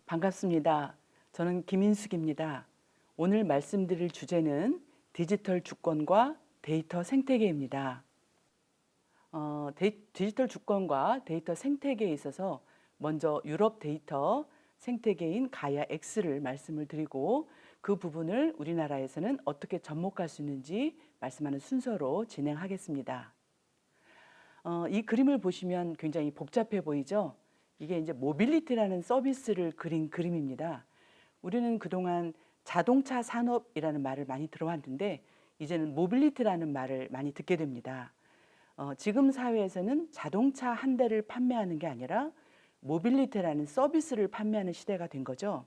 반갑습니다. 저는 김인숙입니다. 오늘 말씀드릴 주제는 디지털 주권과 데이터 생태계입니다. 디지털 주권과 데이터 생태계에 있어서 먼저 유럽 데이터 생태계인 가이아 X를 말씀을 드리고 그 부분을 우리나라에서는 어떻게 접목할 수 있는지 말씀하는 순서로 진행하겠습니다. 이 그림을 보시면 굉장히 복잡해 보이죠? 이게 이제 모빌리티라는 서비스를 그린 그림입니다. 우리는 그동안 자동차 산업이라는 말을 많이 들어왔는데 이제는 모빌리티라는 말을 많이 듣게 됩니다. 지금 사회에서는 자동차 한 대를 판매하는 게 아니라 모빌리티라는 서비스를 판매하는 시대가 된 거죠.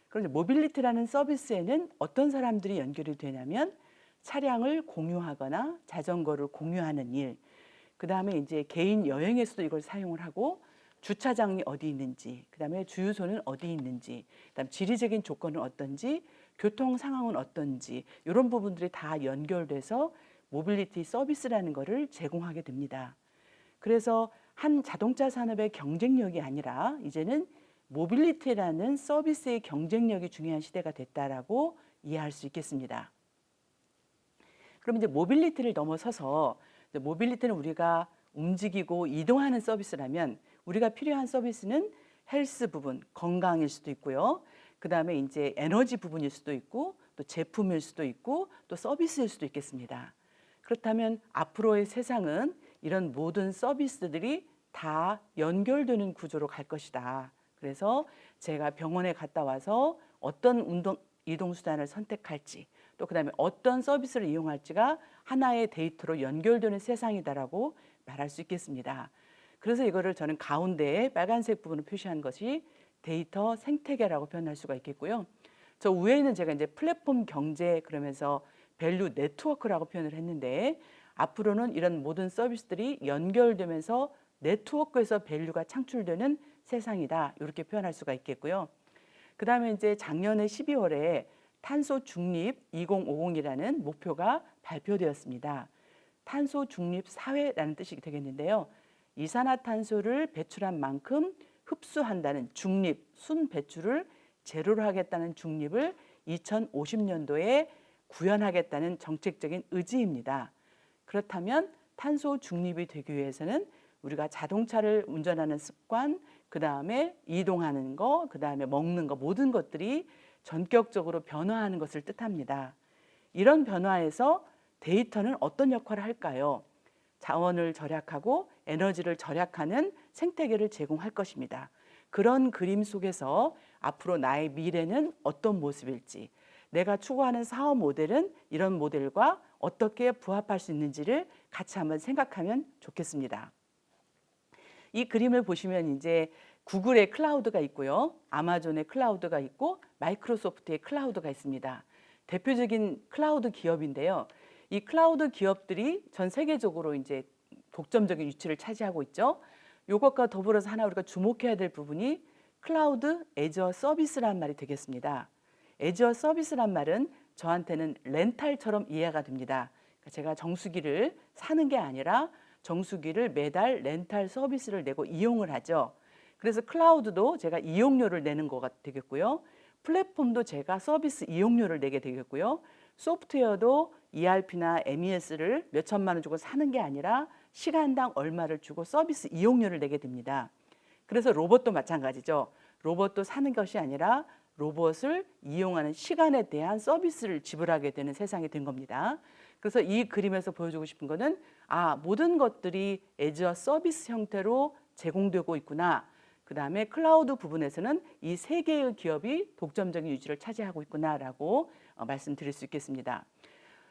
그런데 모빌리티라는 서비스에는 어떤 사람들이 연결이 되냐면 차량을 공유하거나 자전거를 공유하는 일, 그 다음에 이제 개인 여행에서도 이걸 사용을 하고 주차장이 어디 있는지, 그 다음에 주유소는 어디 있는지, 그 다음 지리적인 조건은 어떤지, 교통 상황은 어떤지 이런 부분들이 다 연결돼서 모빌리티 서비스라는 것을 제공하게 됩니다. 그래서 한 자동차 산업의 경쟁력이 아니라 이제는 모빌리티라는 서비스의 경쟁력이 중요한 시대가 됐다라고 이해할 수 있겠습니다. 그럼 이제 모빌리티를 넘어서서 모빌리티는 우리가 움직이고 이동하는 서비스라면 우리가 필요한 서비스는 헬스 부분, 건강일 수도 있고요. 그 다음에 이제 에너지 부분일 수도 있고 또 제품일 수도 있고 또 서비스일 수도 있겠습니다. 그렇다면 앞으로의 세상은 이런 모든 서비스들이 다 연결되는 구조로 갈 것이다. 그래서 제가 병원에 갔다 와서 어떤 이동수단을 선택할지 또 그다음에 어떤 서비스를 이용할지가 하나의 데이터로 연결되는 세상이다라고 말할 수 있겠습니다. 그래서 이거를 저는 가운데에 빨간색 부분을 표시한 것이 데이터 생태계라고 표현할 수가 있겠고요. 저 위에는 제가 이제 플랫폼 경제 그러면서 밸류 네트워크라고 표현을 했는데 앞으로는 이런 모든 서비스들이 연결되면서 네트워크에서 밸류가 창출되는 세상이다. 이렇게 표현할 수가 있겠고요. 그 다음에 이제 작년에 12월에 탄소 중립 2050이라는 목표가 발표되었습니다. 탄소 중립 사회라는 뜻이 되겠는데요. 이산화탄소를 배출한 만큼 흡수한다는 중립, 순 배출을 제로로 하겠다는 중립을 2050년도에 구현하겠다는 정책적인 의지입니다. 그렇다면 탄소 중립이 되기 위해서는 우리가 자동차를 운전하는 습관, 그 다음에 이동하는 거, 그 다음에 먹는 거 모든 것들이 전격적으로 변화하는 것을 뜻합니다. 이런 변화에서 데이터는 어떤 역할을 할까요? 자원을 절약하고 에너지를 절약하는 생태계를 제공할 것입니다. 그런 그림 속에서 앞으로 나의 미래는 어떤 모습일지, 내가 추구하는 사업 모델은 이런 모델과 어떻게 부합할 수 있는지를 같이 한번 생각하면 좋겠습니다. 이 그림을 보시면 이제 구글의 클라우드가 있고요. 아마존의 클라우드가 있고 마이크로소프트의 클라우드가 있습니다. 대표적인 클라우드 기업인데요. 이 클라우드 기업들이 전 세계적으로 이제 독점적인 위치를 차지하고 있죠. 이것과 더불어서 하나 우리가 주목해야 될 부분이 클라우드 애저 서비스란 말이 되겠습니다. 애저 서비스란 말은 저한테는 렌탈처럼 이해가 됩니다. 제가 정수기를 사는 게 아니라 정수기를 매달 렌탈 서비스를 내고 이용을 하죠. 그래서 클라우드도 제가 이용료를 내는 거가 되겠고요. 플랫폼도 제가 서비스 이용료를 내게 되겠고요. 소프트웨어도 ERP나 MES를 몇 천만 원 주고 사는 게 아니라 시간당 얼마를 주고 서비스 이용료를 내게 됩니다. 그래서 로봇도 마찬가지죠. 로봇도 사는 것이 아니라 로봇을 이용하는 시간에 대한 서비스를 지불하게 되는 세상이 된 겁니다. 그래서 이 그림에서 보여주고 싶은 거는 모든 것들이 애저 서비스 형태로 제공되고 있구나. 그 다음에 클라우드 부분에서는 이 세 개의 기업이 독점적인 위치를 차지하고 있구나라고 말씀드릴 수 있겠습니다.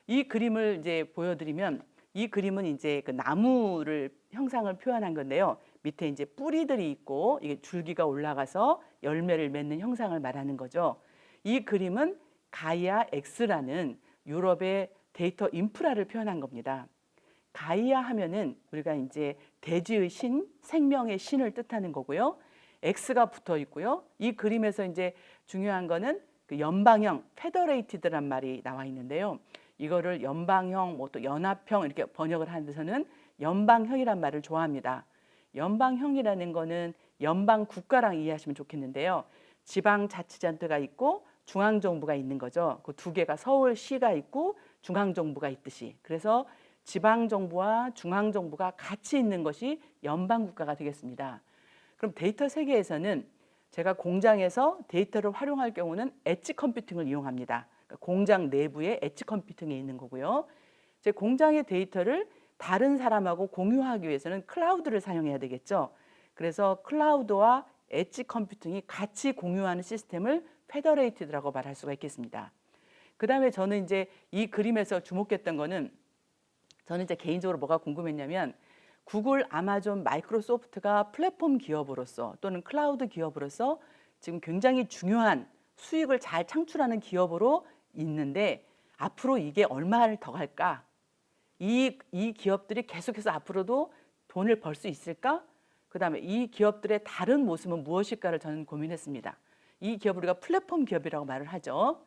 이 그림을 이제 보여드리면 이 그림은 이제 그 나무를 형상을 표현한 건데요. 밑에 이제 뿌리들이 있고 이게 줄기가 올라가서 열매를 맺는 형상을 말하는 거죠. 이 그림은 가이아 X라는 유럽의 데이터 인프라를 표현한 겁니다. 가이아 하면은 우리가 이제 대지의 신, 생명의 신을 뜻하는 거고요. X가 붙어 있고요. 이 그림에서 이제 중요한 거는 그 연방형, 페더레이티드란 말이 나와 있는데요. 이거를 연방형, 뭐 또 연합형 이렇게 번역을 하는 데서는 연방형이란 말을 좋아합니다. 연방형이라는 거는 연방 국가랑 이해하시면 좋겠는데요. 지방자치단체가 있고 중앙정부가 있는 거죠. 그 두 개가 서울시가 있고 중앙정부가 있듯이. 그래서 지방정부와 중앙정부가 같이 있는 것이 연방국가가 되겠습니다. 그럼 데이터 세계에서는 제가 공장에서 데이터를 활용할 경우는 엣지 컴퓨팅을 이용합니다. 그러니까 공장 내부에 엣지 컴퓨팅이 있는 거고요. 제 공장의 데이터를 다른 사람하고 공유하기 위해서는 클라우드를 사용해야 되겠죠. 그래서 클라우드와 엣지 컴퓨팅이 같이 공유하는 시스템을 페더레이티드라고 말할 수가 있겠습니다. 그다음에 저는 이제 이 그림에서 주목했던 거는 저는 이제 개인적으로 뭐가 궁금했냐면 구글, 아마존, 마이크로소프트가 플랫폼 기업으로서 또는 클라우드 기업으로서 지금 굉장히 중요한 수익을 잘 창출하는 기업으로 있는데 앞으로 이게 얼마를 더 갈까? 이 기업들이 계속해서 앞으로도 돈을 벌 수 있을까? 그다음에 이 기업들의 다른 모습은 무엇일까를 저는 고민했습니다. 이 기업을 우리가 플랫폼 기업이라고 말을 하죠.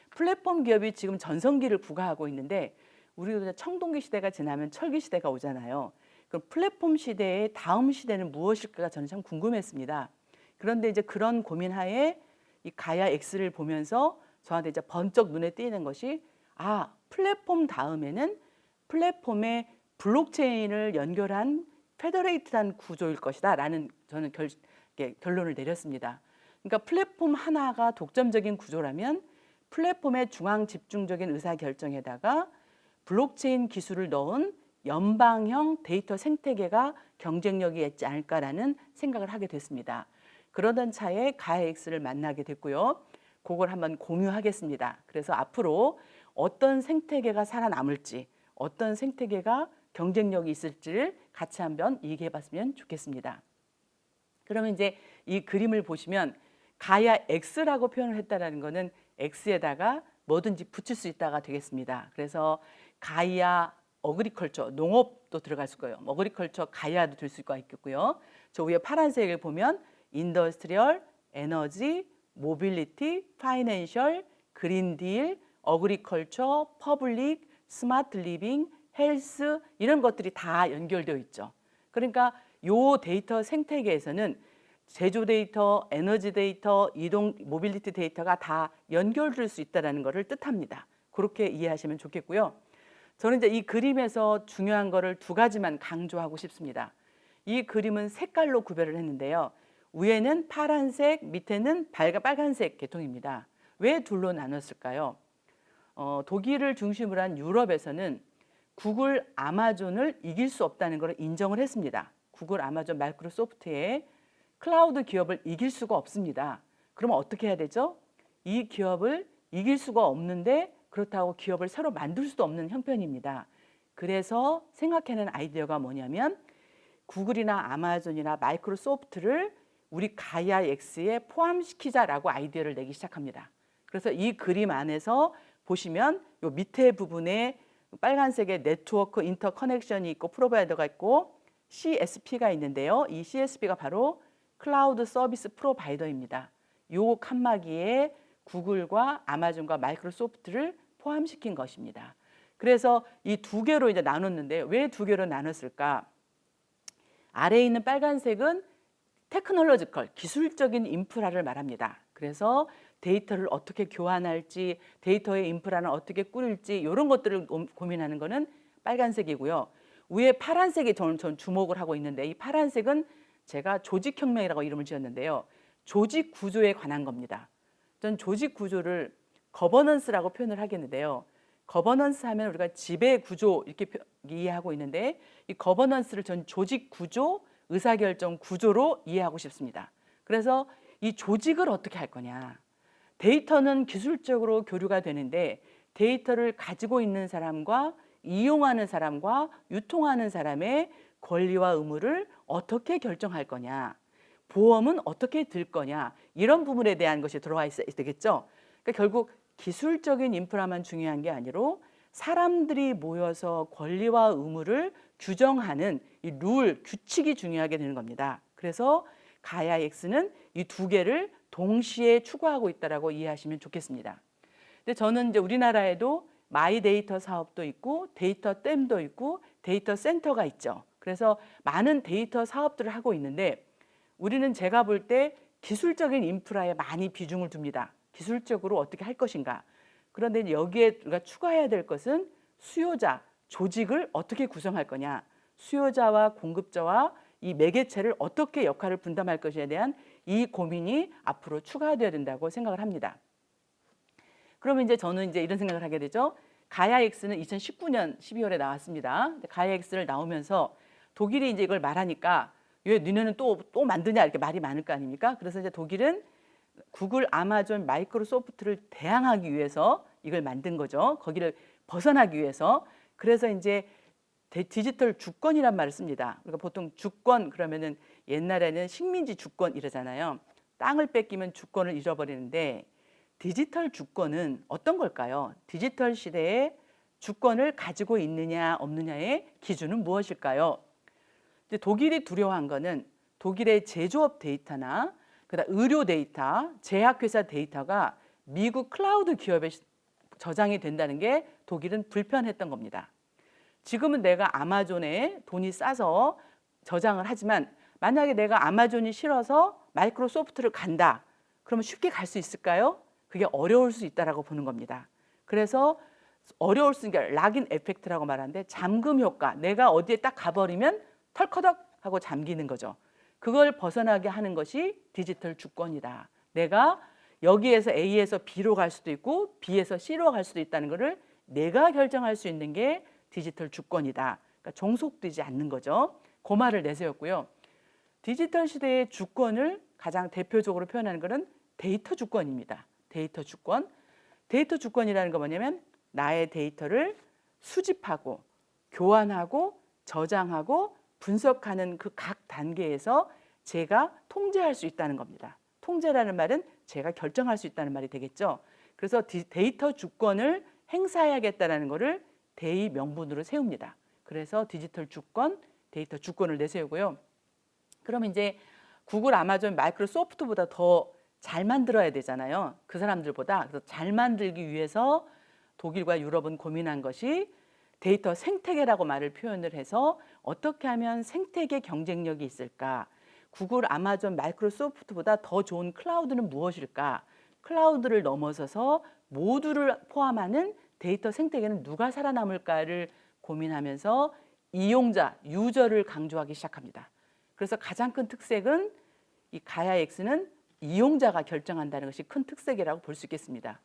플랫폼 기업이 지금 전성기를 구가하고 있는데 우리도 청동기 시대가 지나면 철기 시대가 오잖아요. 그럼 플랫폼 시대의 다음 시대는 무엇일까가 저는 참 궁금했습니다. 그런데 이제 그런 고민하에 이 가야 X를 보면서 저한테 이제 번쩍 눈에 띄는 것이 플랫폼 다음에는 플랫폼에 블록체인을 연결한 페더레이트한 구조일 것이다라는 저는 결론을 내렸습니다. 그러니까 플랫폼 하나가 독점적인 구조라면 플랫폼의 중앙 집중적인 의사결정에다가 블록체인 기술을 넣은 연방형 데이터 생태계가 경쟁력이 있지 않을까라는 생각을 하게 됐습니다. 그러던 차에 가야엑스를 만나게 됐고요. 그걸 한번 공유하겠습니다. 그래서 앞으로 어떤 생태계가 살아남을지, 어떤 생태계가 경쟁력이 있을지를 같이 한번 얘기해 봤으면 좋겠습니다. 그러면 이제 이 그림을 보시면 가야 X라고 표현을 했다라는 것은 X에다가 뭐든지 붙일 수 있다가 되겠습니다. 그래서 가야 어그리컬처, 농업도 들어갈 수 있고요. 어그리컬처 가야도 들 수가 있겠고요. 저 위에 파란색을 보면 인더스트리얼, 에너지, 모빌리티, 파이낸셜, 그린딜, 어그리컬처, 퍼블릭, 스마트 리빙, 헬스 이런 것들이 다 연결되어 있죠. 그러니까 요 데이터 생태계에서는 제조 데이터, 에너지 데이터, 이동 모빌리티 데이터가 다 연결될 수 있다는 것을 뜻합니다. 그렇게 이해하시면 좋겠고요. 저는 이제 이 그림에서 중요한 거를 두 가지만 강조하고 싶습니다. 이 그림은 색깔로 구별을 했는데요. 위에는 파란색, 밑에는 빨간색 계통입니다. 왜 둘로 나눴을까요? 독일을 중심으로 한 유럽에서는 구글, 아마존을 이길 수 없다는 걸 인정을 했습니다. 구글, 아마존, 마이크로소프트의 클라우드 기업을 이길 수가 없습니다. 그러면 어떻게 해야 되죠? 이 기업을 이길 수가 없는데 그렇다고 기업을 새로 만들 수도 없는 형편입니다. 그래서 생각해낸 아이디어가 뭐냐면 구글이나 아마존이나 마이크로소프트를 우리 가야 X에 포함시키자라고 아이디어를 내기 시작합니다. 그래서 이 그림 안에서 보시면 요 밑에 부분에 빨간색의 네트워크 인터커넥션이 있고 프로바이더가 있고 CSP가 있는데요. 이 CSP가 바로 클라우드 서비스 프로바이더입니다. 요 칸막이에 구글과 아마존과 마이크로소프트를 포함시킨 것입니다. 그래서 이 두 개로 이제 나눴는데 왜 두 개로 나눴을까? 아래에 있는 빨간색은 테크놀로지컬, 기술적인 인프라를 말합니다. 그래서 데이터를 어떻게 교환할지, 데이터의 인프라는 어떻게 꾸릴지 이런 것들을 고민하는 것은 빨간색이고요. 위에 파란색이 전 주목을 하고 있는데 이 파란색은 제가 조직혁명이라고 이름을 지었는데요. 조직 구조에 관한 겁니다. 전 조직 구조를 거버넌스라고 표현을 하겠는데요. 거버넌스 하면 우리가 지배 구조 이렇게 이해하고 있는데 이 거버넌스를 전 조직 구조, 의사결정 구조로 이해하고 싶습니다. 그래서 이 조직을 어떻게 할 거냐. 데이터는 기술적으로 교류가 되는데 데이터를 가지고 있는 사람과 이용하는 사람과 유통하는 사람의 권리와 의무를 어떻게 결정할 거냐. 보험은 어떻게 들 거냐. 이런 부분에 대한 것이 들어와 있어야 되겠죠. 그러니까 결국 기술적인 인프라만 중요한 게 아니라 사람들이 모여서 권리와 의무를 규정하는 이 룰, 규칙이 중요하게 되는 겁니다. 그래서 가야 X는 이 두 개를 동시에 추구하고 있다라고 이해하시면 좋겠습니다. 근데 저는 이제 우리나라에도 마이 데이터 사업도 있고 데이터 댐도 있고 데이터 센터가 있죠. 그래서 많은 데이터 사업들을 하고 있는데 우리는 제가 볼 때 기술적인 인프라에 많이 비중을 둡니다. 기술적으로 어떻게 할 것인가. 그런데 여기에 우리가 추가해야 될 것은 수요자, 조직을 어떻게 구성할 거냐. 수요자와 공급자와 이 매개체를 어떻게 역할을 분담할 것에 대한 이 고민이 앞으로 추가되어야 된다고 생각을 합니다. 그러면 이제 저는 이제 이런 생각을 하게 되죠. 가야 X는 2019년 12월에 나왔습니다. 가야 X를 나오면서 독일이 이제 이걸 말하니까 왜 니네는 또 만드냐 이렇게 말이 많을 거 아닙니까? 그래서 이제 독일은 구글, 아마존, 마이크로소프트를 대항하기 위해서 이걸 만든 거죠. 거기를 벗어나기 위해서. 그래서 이제 디지털 주권이란 말을 씁니다. 그러니까 보통 주권 그러면은 옛날에는 식민지 주권 이러잖아요. 땅을 뺏기면 주권을 잃어버리는데 디지털 주권은 어떤 걸까요? 디지털 시대에 주권을 가지고 있느냐 없느냐의 기준은 무엇일까요? 이제 독일이 두려워한 거는 독일의 제조업 데이터나 그다음 의료 데이터, 제약회사 데이터가 미국 클라우드 기업에 저장이 된다는 게 독일은 불편했던 겁니다. 지금은 내가 아마존에 돈이 싸서 저장을 하지만 만약에 내가 아마존이 싫어서 마이크로소프트를 간다. 그러면 쉽게 갈 수 있을까요? 그게 어려울 수 있다라고 보는 겁니다. 그래서 어려울 수 있는 게 락인 에펙트라고 말하는데 잠금 효과. 내가 어디에 딱 가버리면 털커덕 하고 잠기는 거죠. 그걸 벗어나게 하는 것이 디지털 주권이다. 내가 여기에서 A에서 B로 갈 수도 있고 B에서 C로 갈 수도 있다는 것을 내가 결정할 수 있는 게 디지털 주권이다. 그러니까 종속되지 않는 거죠. 그 말을 내세웠고요. 디지털 시대의 주권을 가장 대표적으로 표현하는 것은 데이터 주권입니다. 데이터 주권. 데이터 주권이라는 건 뭐냐면 나의 데이터를 수집하고 교환하고 저장하고 분석하는 그 각 단계에서 제가 통제할 수 있다는 겁니다. 통제라는 말은 제가 결정할 수 있다는 말이 되겠죠. 그래서 데이터 주권을 행사해야겠다는 것을 대의 명분으로 세웁니다. 그래서 디지털 주권, 데이터 주권을 내세우고요. 그러면 이제 구글, 아마존, 마이크로소프트보다 더 잘 만들어야 되잖아요. 그 사람들보다. 그래서 잘 만들기 위해서 독일과 유럽은 고민한 것이 데이터 생태계라고 말을 표현을 해서 어떻게 하면 생태계 경쟁력이 있을까? 구글, 아마존, 마이크로소프트보다 더 좋은 클라우드는 무엇일까? 클라우드를 넘어서서 모두를 포함하는 데이터 생태계는 누가 살아남을까를 고민하면서 이용자, 유저를 강조하기 시작합니다. 그래서 가장 큰 특색은 이 가야 X는 이용자가 결정한다는 것이 큰 특색이라고 볼 수 있겠습니다.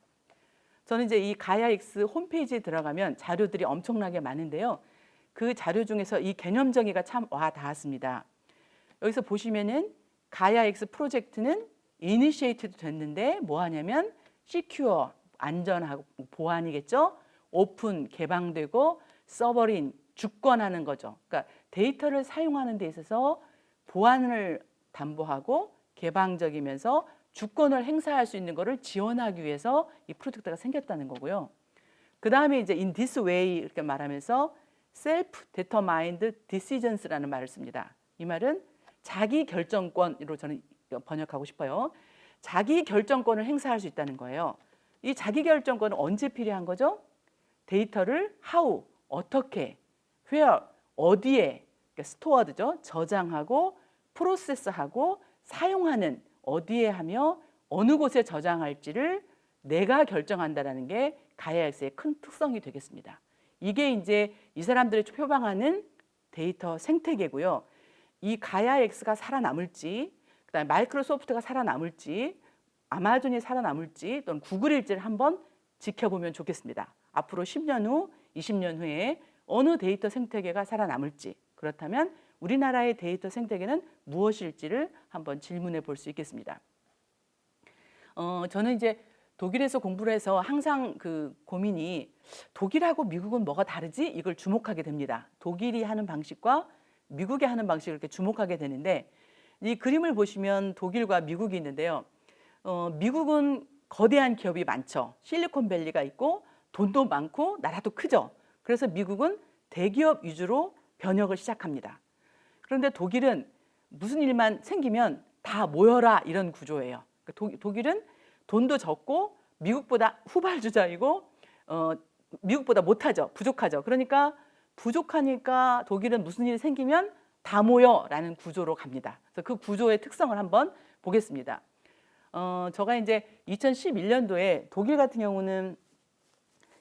저는 이제 이 가야 X 홈페이지에 들어가면 자료들이 엄청나게 많은데요. 그 자료 중에서 이 개념 정의가 참 와 닿았습니다. 여기서 보시면은 가야 X 프로젝트는 이니시에이트도 됐는데 뭐 하냐면 시큐어, 안전하고 보안이겠죠. 오픈, 개방되고 서버린, 주권하는 거죠. 그러니까 데이터를 사용하는 데 있어서 보안을 담보하고 개방적이면서 주권을 행사할 수 있는 것을 지원하기 위해서 이 프로젝트가 생겼다는 거고요. 그 다음에 이제 in this way 이렇게 말하면서 self-determined decisions라는 말을 씁니다. 이 말은 자기 결정권으로 저는 번역하고 싶어요. 자기 결정권을 행사할 수 있다는 거예요. 이 자기 결정권은 언제 필요한 거죠? 데이터를 how, 어떻게, where, 어디에, 그러니까 스토어드죠. 저장하고 프로세스하고 사용하는 어디에 하며 어느 곳에 저장할지를 내가 결정한다라는 게 가야 X의 큰 특성이 되겠습니다. 이게 이제 이 사람들이 표방하는 데이터 생태계고요. 이 가야 X가 살아남을지, 그다음에 마이크로소프트가 살아남을지, 아마존이 살아남을지 또는 구글일지를 한번 지켜보면 좋겠습니다. 앞으로 10년 후, 20년 후에 어느 데이터 생태계가 살아남을지, 그렇다면 우리나라의 데이터 생태계는 무엇일지를 한번 질문해 볼 수 있겠습니다. 저는 이제 독일에서 공부를 해서 항상 그 고민이 독일하고 미국은 뭐가 다르지? 이걸 주목하게 됩니다. 독일이 하는 방식과 미국이 하는 방식을 이렇게 주목하게 되는데 이 그림을 보시면 독일과 미국이 있는데요. 미국은 거대한 기업이 많죠. 실리콘밸리가 있고 돈도 많고 나라도 크죠. 그래서 미국은 대기업 위주로 변혁을 시작합니다. 그런데 독일은 무슨 일만 생기면 다 모여라 이런 구조예요. 독일은 돈도 적고 미국보다 후발주자이고 미국보다 못하죠. 부족하죠. 그러니까 부족하니까 독일은 무슨 일이 생기면 다 모여라는 구조로 갑니다. 그래서 그 구조의 특성을 한번 보겠습니다. 제가 이제 2011년도에 독일 같은 경우는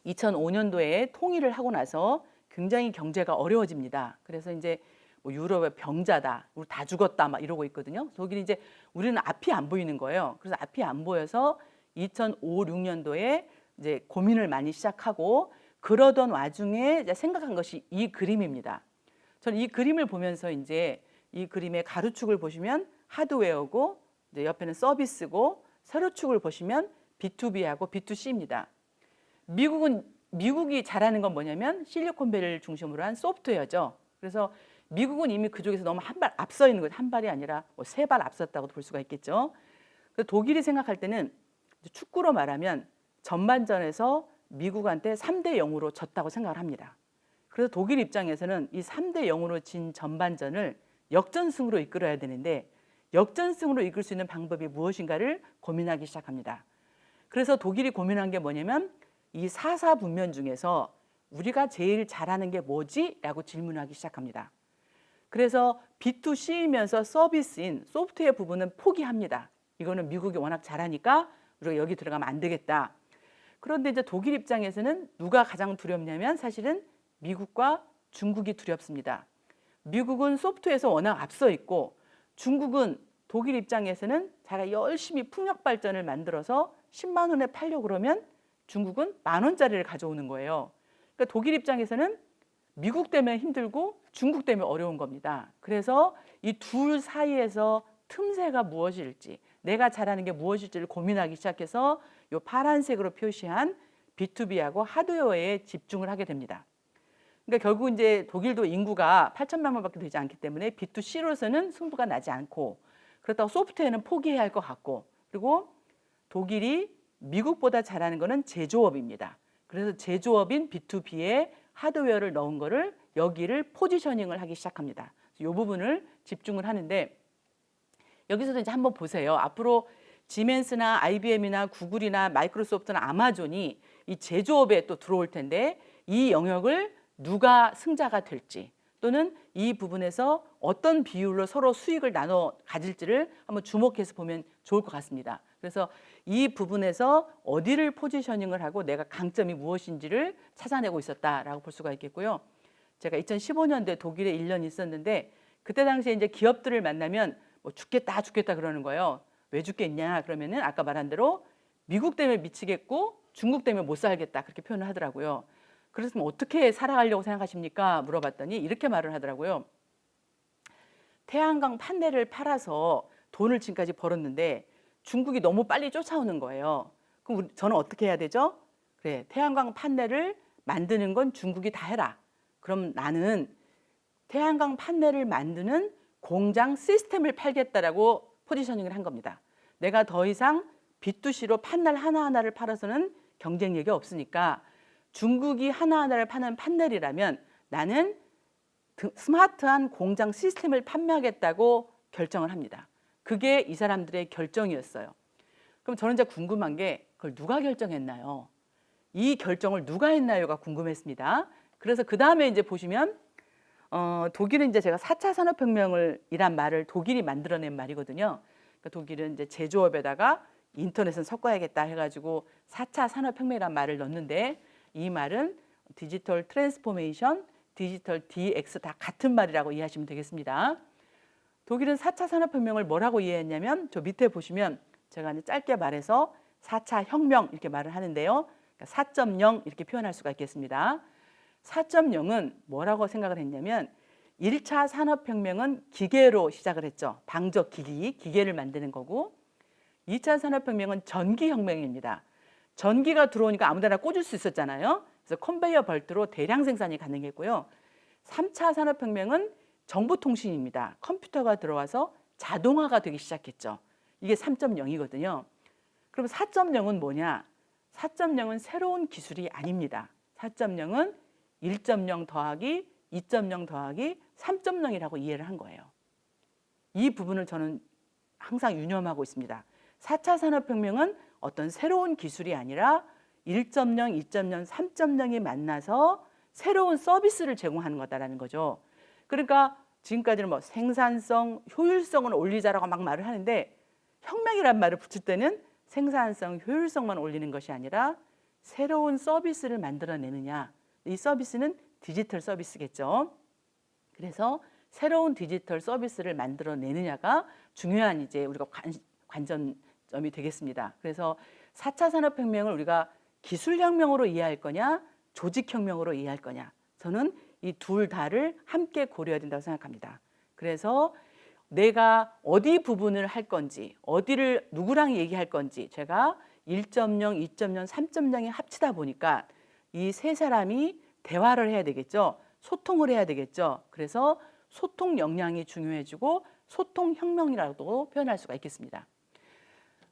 2005년도에 통일을 하고 나서 굉장히 경제가 어려워집니다. 그래서 이제 뭐 유럽의 병자다, 우리 다 죽었다 막 이러고 있거든요. 독일이 이제 우리는 앞이 안 보이는 거예요. 그래서 앞이 안 보여서 2005, 6년도에 이제 고민을 많이 시작하고 그러던 와중에 이제 생각한 것이 이 그림입니다. 저는 이 그림을 보면서 이제 이 그림의 가로축을 보시면 하드웨어고 이제 옆에는 서비스고 세로축을 보시면 B2B하고 B2C입니다. 미국이 잘하는 건 뭐냐면 실리콘밸리를 중심으로 한 소프트웨어죠. 그래서 미국은 이미 그쪽에서 너무 한 발 앞서 있는 거죠. 한 발이 아니라 뭐 세 발 앞섰다고도 볼 수가 있겠죠. 독일이 생각할 때는 축구로 말하면 전반전에서 미국한테 3대 0으로 졌다고 생각을 합니다. 그래서 독일 입장에서는 이 3대 0으로 진 전반전을 역전승으로 이끌어야 되는데 역전승으로 이끌 수 있는 방법이 무엇인가를 고민하기 시작합니다. 그래서 독일이 고민한 게 뭐냐면 이 4사 분면 중에서 우리가 제일 잘하는 게 뭐지? 라고 질문하기 시작합니다. 그래서 B2C이면서 서비스인 소프트웨어 부분은 포기합니다. 이거는 미국이 워낙 잘하니까 우리가 여기 들어가면 안 되겠다. 그런데 이제 독일 입장에서는 누가 가장 두렵냐면 사실은 미국과 중국이 두렵습니다. 미국은 소프트웨어에서 워낙 앞서 있고 중국은 독일 입장에서는 자기가 열심히 풍력 발전을 만들어서 10만 원에 팔려고 그러면 중국은 10,000원짜리를 가져오는 거예요. 그러니까 독일 입장에서는 미국 때문에 힘들고 중국 때문에 어려운 겁니다. 그래서 이 둘 사이에서 틈새가 무엇일지, 내가 잘하는 게 무엇일지를 고민하기 시작해서 이 파란색으로 표시한 B2B하고 하드웨어에 집중을 하게 됩니다. 그러니까 결국 이제 독일도 인구가 8천만 명밖에 되지 않기 때문에 B2C로서는 승부가 나지 않고 그렇다고 소프트웨어는 포기해야 할 것 같고 그리고 독일이 미국보다 잘하는 거는 제조업입니다. 그래서 제조업인 B2B에 하드웨어를 넣은 거를 여기를 포지셔닝을 하기 시작합니다. 이 부분을 집중을 하는데 여기서도 이제 한번 보세요. 앞으로 지멘스나 IBM이나 구글이나 마이크로소프트나 아마존이 이 제조업에 또 들어올 텐데 이 영역을 누가 승자가 될지 또는 이 부분에서 어떤 비율로 서로 수익을 나눠 가질지를 한번 주목해서 보면 좋을 것 같습니다. 그래서 이 부분에서 어디를 포지셔닝을 하고 내가 강점이 무엇인지를 찾아내고 있었다라고 볼 수가 있겠고요. 제가 2015년도에 독일에 1년 있었는데 그때 당시에 이제 기업들을 만나면 뭐 죽겠다 그러는 거예요. 왜 죽겠냐 그러면은 아까 말한 대로 미국 때문에 미치겠고 중국 때문에 못 살겠다 그렇게 표현을 하더라고요. 그래서 어떻게 살아가려고 생각하십니까? 물어봤더니 이렇게 말을 하더라고요. 태양광 판넬을 팔아서 돈을 지금까지 벌었는데 중국이 너무 빨리 쫓아오는 거예요. 그럼 저는 어떻게 해야 되죠? 그래, 태양광 판넬을 만드는 건 중국이 다 해라. 그럼 나는 태양광 판넬을 만드는 공장 시스템을 팔겠다라고 포지셔닝을 한 겁니다. 내가 더 이상 B2C로 판넬 하나하나를 팔아서는 경쟁력이 없으니까 중국이 하나하나를 파는 판넬이라면 나는 스마트한 공장 시스템을 판매하겠다고 결정을 합니다. 그게 이 사람들의 결정이었어요. 그럼 저는 이제 궁금한 게 그걸 누가 결정했나요? 이 결정을 누가 했나요가 궁금했습니다. 그래서 그 다음에 이제 보시면 독일은 이제 제가 4차 산업혁명을 이란 말을 독일이 만들어낸 말이거든요. 그러니까 독일은 이제 제조업에다가 인터넷은 섞어야겠다 해가지고 4차 산업혁명이란 말을 넣는데 이 말은 디지털 트랜스포메이션, 디지털 DX 다 같은 말이라고 이해하시면 되겠습니다. 독일은 4차 산업혁명을 뭐라고 이해했냐면 저 밑에 보시면 제가 이제 짧게 말해서 4차 혁명 이렇게 말을 하는데요. 그러니까 4.0 이렇게 표현할 수가 있겠습니다. 4.0은 뭐라고 생각을 했냐면 1차 산업혁명은 기계로 시작을 했죠. 방적 기계를 만드는 거고 2차 산업혁명은 전기혁명입니다. 전기가 들어오니까 아무데나 꽂을 수 있었잖아요. 그래서 컨베이어 벨트로 대량 생산이 가능했고요. 3차 산업혁명은 정보통신입니다. 컴퓨터가 들어와서 자동화가 되기 시작했죠. 이게 3.0이거든요. 그럼 4.0은 뭐냐? 4.0은 새로운 기술이 아닙니다. 4.0은 1.0 더하기 2.0 더하기 3.0이라고 이해를 한 거예요. 이 부분을 저는 항상 유념하고 있습니다. 4차 산업혁명은 어떤 새로운 기술이 아니라 1.0, 2.0, 3.0이 만나서 새로운 서비스를 제공하는 거다라는 거죠. 그러니까 지금까지는 뭐 생산성, 효율성을 올리자라고 막 말을 하는데 혁명이란 말을 붙일 때는 생산성, 효율성만 올리는 것이 아니라 새로운 서비스를 만들어내느냐. 이 서비스는 디지털 서비스겠죠. 그래서 새로운 디지털 서비스를 만들어내느냐가 중요한 이제 우리가 관전점이 되겠습니다. 그래서 4차 산업혁명을 우리가 기술혁명으로 이해할 거냐, 조직혁명으로 이해할 거냐. 저는 이 둘 다를 함께 고려해야 된다고 생각합니다. 그래서 내가 어디 부분을 할 건지, 어디를 누구랑 얘기할 건지 제가 1.0, 2.0, 3.0에 합치다 보니까 이 세 사람이 대화를 해야 되겠죠. 소통을 해야 되겠죠. 그래서 소통 역량이 중요해지고 소통혁명이라고도 표현할 수가 있겠습니다.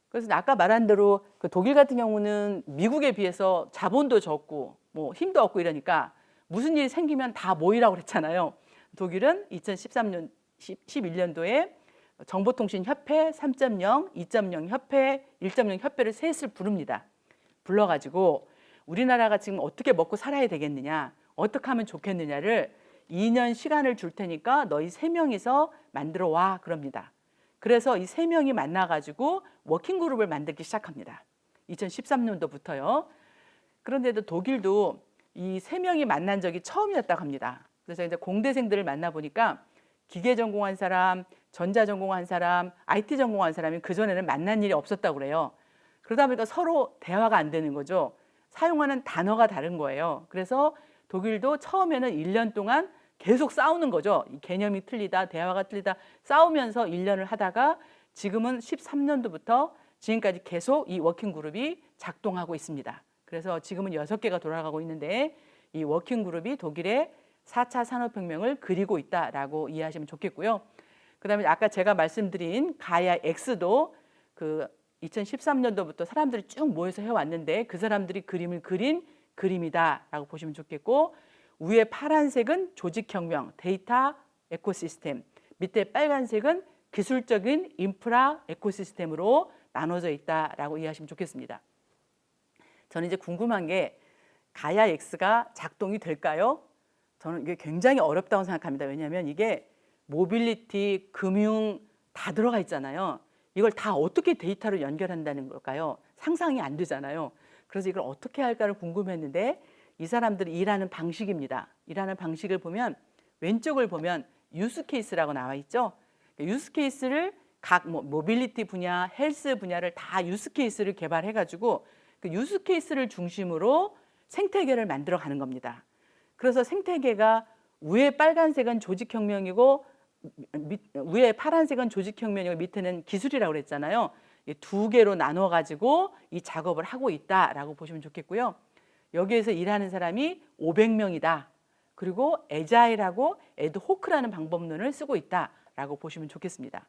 그래서 아까 말한 대로 그 독일 같은 경우는 미국에 비해서 자본도 적고 뭐 힘도 없고 이러니까 무슨 일이 생기면 다 모이라고 그랬잖아요. 독일은 2013년, 11년도에 정보통신협회 3.0, 2.0 협회, 1.0 협회를 셋을 부릅니다. 불러가지고 우리나라가 지금 어떻게 먹고 살아야 되겠느냐, 어떻게 하면 좋겠느냐를 2년 시간을 줄 테니까 너희 3명이서 만들어 와 그럽니다. 그래서 이 3명이 만나가지고 워킹그룹을 만들기 시작합니다. 2013년도부터요. 그런데도 독일도 이 3명이 만난 적이 처음이었다고 합니다. 그래서 이제 공대생들을 만나보니까 기계 전공한 사람, 전자 전공한 사람, IT 전공한 사람이 그전에는 만난 일이 없었다고 그래요. 그러다 보니까 서로 대화가 안 되는 거죠. 사용하는 단어가 다른 거예요. 그래서 독일도 처음에는 1년 동안 계속 싸우는 거죠. 이 개념이 틀리다, 대화가 틀리다 싸우면서 1년을 하다가 지금은 13년도부터 지금까지 계속 이 워킹그룹이 작동하고 있습니다. 그래서 지금은 6개가 돌아가고 있는데 이 워킹그룹이 독일의 4차 산업혁명을 그리고 있다라고 이해하시면 좋겠고요. 그다음에 아까 제가 말씀드린 가야 X도 그 2013년도부터 사람들이 쭉 모여서 해왔는데 그 사람들이 그림을 그린 그림이다라고 보시면 좋겠고, 위에 파란색은 조직혁명, 데이터 에코시스템, 밑에 빨간색은 기술적인 인프라 에코시스템으로 나눠져 있다라고 이해하시면 좋겠습니다. 저는 이제 궁금한 게 가야 X가 작동이 될까요? 저는 이게 굉장히 어렵다고 생각합니다. 왜냐하면 이게 모빌리티, 금융 다 들어가 있잖아요. 이걸 다 어떻게 데이터로 연결한다는 걸까요? 상상이 안 되잖아요. 그래서 이걸 어떻게 할까를 궁금했는데 이 사람들이 일하는 방식입니다. 일하는 방식을 보면 왼쪽을 보면 유스 케이스라고 나와 있죠. 유스 케이스를 각 모빌리티 분야, 헬스 분야를 다 유스 케이스를 개발해 가지고 그 유스 케이스를 중심으로 생태계를 만들어 가는 겁니다. 그래서 생태계가 위에 빨간색은 조직혁명이고 위에 파란색은 조직혁명이고 밑에는 기술이라고 그랬잖아요. 이 두 개로 나눠 가지고 이 작업을 하고 있다라고 보시면 좋겠고요. 여기에서 일하는 사람이 500명이다. 그리고 에자일하고 에드호크라는 방법론을 쓰고 있다라고 보시면 좋겠습니다.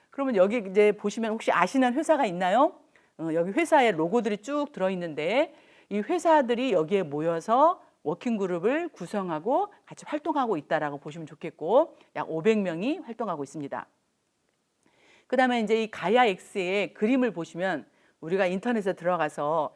그러면 여기 이제 보시면 혹시 아시는 회사가 있나요? 여기 회사의 로고들이 쭉 들어 있는데 이 회사들이 여기에 모여서 워킹그룹을 구성하고 같이 활동하고 있다라고 보시면 좋겠고, 약 500명이 활동하고 있습니다. 그다음에 이제 이 가야 X의 그림을 보시면 우리가 인터넷에 들어가서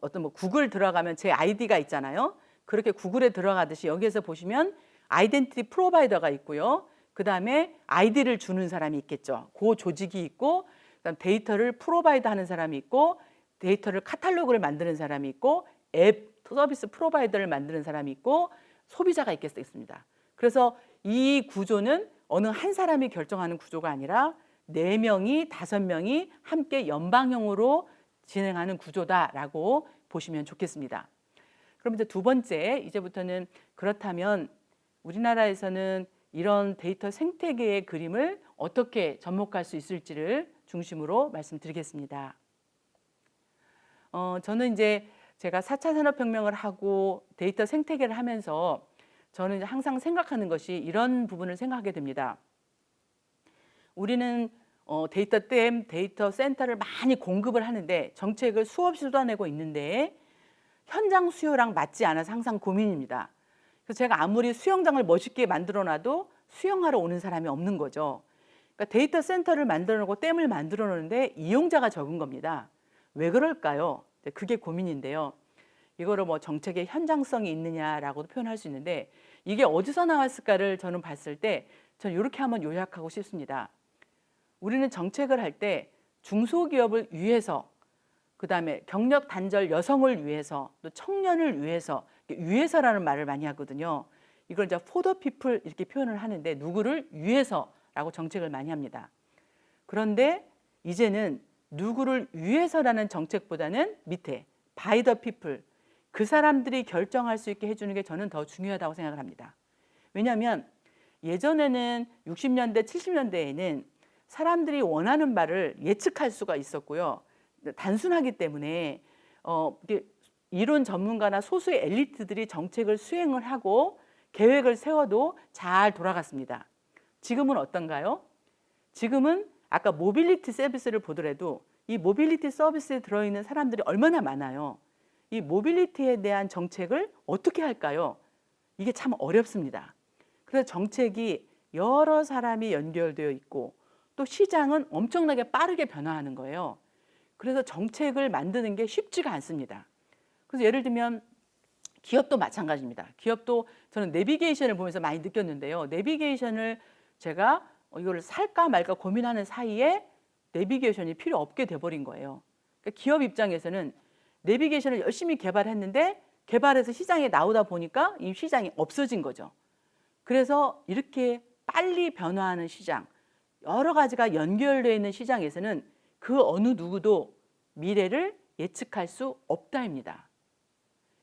어떤 구글 들어가면 제 아이디가 있잖아요. 그렇게 구글에 들어가듯이 여기에서 보시면 아이덴티티 프로바이더가 있고요. 그다음에 아이디를 주는 사람이 있겠죠. 그 조직이 있고, 그다음 데이터를 프로바이드 하는 사람이 있고, 데이터를 카탈로그를 만드는 사람이 있고, 앱 서비스 프로바이더를 만드는 사람이 있고, 소비자가 있겠습니다. 그래서 이 구조는 어느 한 사람이 결정하는 구조가 아니라 4명이 5명이 함께 연방형으로 진행하는 구조다라고 보시면 좋겠습니다. 그럼 이제 두 번째, 이제부터는 그렇다면 우리나라에서는 이런 데이터 생태계의 그림을 어떻게 접목할 수 있을지를 중심으로 말씀드리겠습니다. 저는 이제 제가 4차 산업혁명을 하고 데이터 생태계를 하면서 저는 이제 항상 생각하는 것이 이런 부분을 생각하게 됩니다. 우리는 데이터댐, 데이터 센터를 많이 공급을 하는데 정책을 수없이 쏟아내고 있는데 현장 수요랑 맞지 않아서 항상 고민입니다. 그래서 제가 아무리 수영장을 멋있게 만들어놔도 수영하러 오는 사람이 없는 거죠. 그러니까 데이터 센터를 만들어놓고 댐을 만들어놓는데 이용자가 적은 겁니다. 왜 그럴까요? 그게 고민인데요. 이거를 정책의 현장성이 있느냐라고도 표현할 수 있는데 이게 어디서 나왔을까를 저는 봤을 때 저는 이렇게 한번 요약하고 싶습니다. 우리는 정책을 할 때 중소기업을 위해서, 그다음에 경력 단절 여성을 위해서, 또 청년을 위해서라는 말을 많이 하거든요. 이걸 이제 for the people 이렇게 표현을 하는데 누구를 위해서라고 정책을 많이 합니다. 그런데 이제는 누구를 위해서라는 정책보다는 밑에 by the people, 그 사람들이 결정할 수 있게 해주는 게 저는 더 중요하다고 생각을 합니다. 왜냐하면 예전에는 60년대, 70년대에는 사람들이 원하는 바를 예측할 수가 있었고요. 단순하기 때문에 이론 전문가나 소수의 엘리트들이 정책을 수행을 하고 계획을 세워도 잘 돌아갔습니다. 지금은 어떤가요? 지금은 아까 모빌리티 서비스를 보더라도 이 모빌리티 서비스에 들어있는 사람들이 얼마나 많아요. 이 모빌리티에 대한 정책을 어떻게 할까요? 이게 참 어렵습니다. 그래서 정책이 여러 사람이 연결되어 있고 또 시장은 엄청나게 빠르게 변화하는 거예요. 그래서 정책을 만드는 게 쉽지가 않습니다. 그래서 예를 들면 기업도 마찬가지입니다. 기업도 저는 내비게이션을 보면서 많이 느꼈는데요. 내비게이션을 제가 이걸 살까 말까 고민하는 사이에 내비게이션이 필요 없게 돼버린 거예요. 그러니까 기업 입장에서는 내비게이션을 열심히 개발했는데 개발해서 시장에 나오다 보니까 이 시장이 없어진 거죠. 그래서 이렇게 빨리 변화하는 시장, 여러 가지가 연결되어 있는 시장에서는 그 어느 누구도 미래를 예측할 수 없다입니다.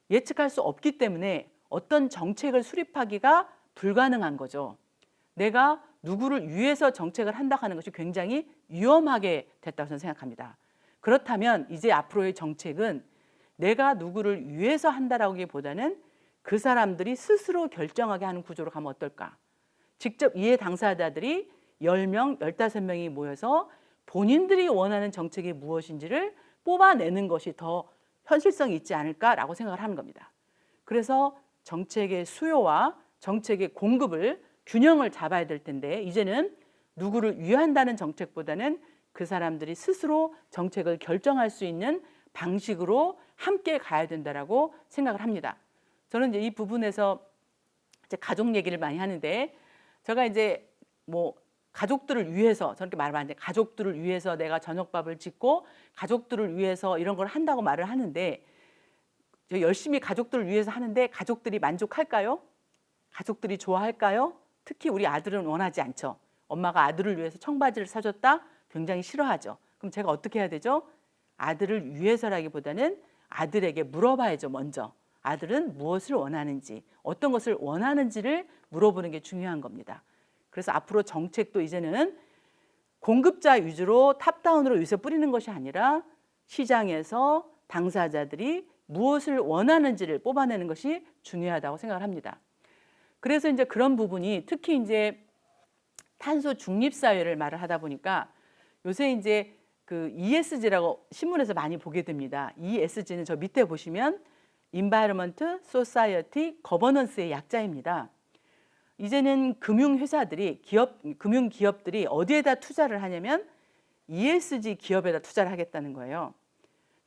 예측할 수 없기 때문에 어떤 정책을 수립하기가 불가능한 거죠. 내가 누구를 위해서 정책을 한다고 하는 것이 굉장히 위험하게 됐다고 저는 생각합니다. 그렇다면 이제 앞으로의 정책은 내가 누구를 위해서 한다라기보다는 그 사람들이 스스로 결정하게 하는 구조로 가면 어떨까? 직접 이해 당사자들이 10명, 15명이 모여서 본인들이 원하는 정책이 무엇인지를 뽑아내는 것이 더 현실성이 있지 않을까라고 생각을 하는 겁니다. 그래서 정책의 수요와 정책의 공급을 균형을 잡아야 될 텐데 이제는 누구를 위한다는 정책보다는 그 사람들이 스스로 정책을 결정할 수 있는 방식으로 함께 가야 된다라고 생각을 합니다. 저는 이제 이 부분에서 이제 가족 얘기를 많이 하는데 제가 이제 뭐 가족들을 위해서 저렇게 말을 하는데 가족들을 위해서 내가 저녁밥을 짓고 가족들을 위해서 이런 걸 한다고 말을 하는데 열심히 가족들을 위해서 하는데 가족들이 만족할까요? 가족들이 좋아할까요? 특히 우리 아들은 원하지 않죠. 엄마가 아들을 위해서 청바지를 사줬다? 굉장히 싫어하죠. 그럼 제가 어떻게 해야 되죠? 아들을 위해서라기보다는 아들에게 물어봐야죠. 먼저 아들은 무엇을 원하는지, 어떤 것을 원하는지를 물어보는 게 중요한 겁니다. 그래서 앞으로 정책도 이제는 공급자 위주로 탑다운으로 요새 뿌리는 것이 아니라 시장에서 당사자들이 무엇을 원하는지를 뽑아내는 것이 중요하다고 생각을 합니다. 그래서 이제 그런 부분이 특히 이제 탄소 중립 사회를 말을 하다 보니까 요새 이제 그 ESG라고 신문에서 많이 보게 됩니다. ESG는 저 밑에 보시면 Environment, Society, Governance의 약자입니다. 이제는 금융회사들이 금융기업들이 어디에다 투자를 하냐면 ESG 기업에다 투자를 하겠다는 거예요.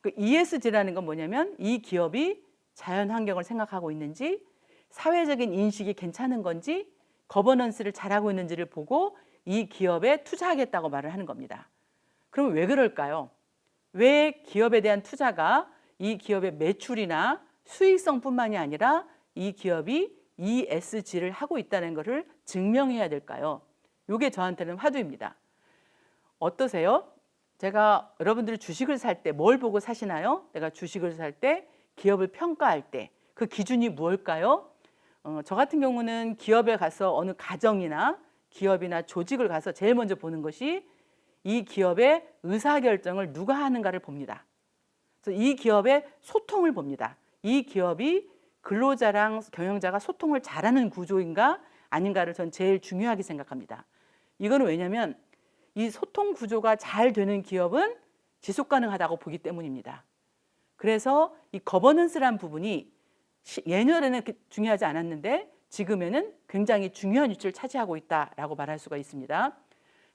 그 ESG라는 건 뭐냐면 이 기업이 자연환경을 생각하고 있는지 사회적인 인식이 괜찮은 건지 거버넌스를 잘하고 있는지를 보고 이 기업에 투자하겠다고 말을 하는 겁니다. 그럼 왜 그럴까요? 왜 기업에 대한 투자가 이 기업의 매출이나 수익성뿐만이 아니라 이 기업이 ESG를 하고 있다는 것을 증명해야 될까요? 이게 저한테는 화두입니다. 어떠세요? 제가 여러분들이 주식을 살 때 뭘 보고 사시나요? 내가 주식을 살 때 기업을 평가할 때 그 기준이 무엇일까요? 저 같은 경우는 기업에 가서 어느 가정이나 기업이나 조직을 가서 제일 먼저 보는 것이 이 기업의 의사결정을 누가 하는가를 봅니다. 그래서 이 기업의 소통을 봅니다. 이 기업이 근로자랑 경영자가 소통을 잘하는 구조인가 아닌가를 전 제일 중요하게 생각합니다. 이거는 왜냐하면 이 소통 구조가 잘 되는 기업은 지속 가능하다고 보기 때문입니다. 그래서 이 거버넌스란 부분이 예전에는 중요하지 않았는데 지금에는 굉장히 중요한 위치를 차지하고 있다라고 말할 수가 있습니다.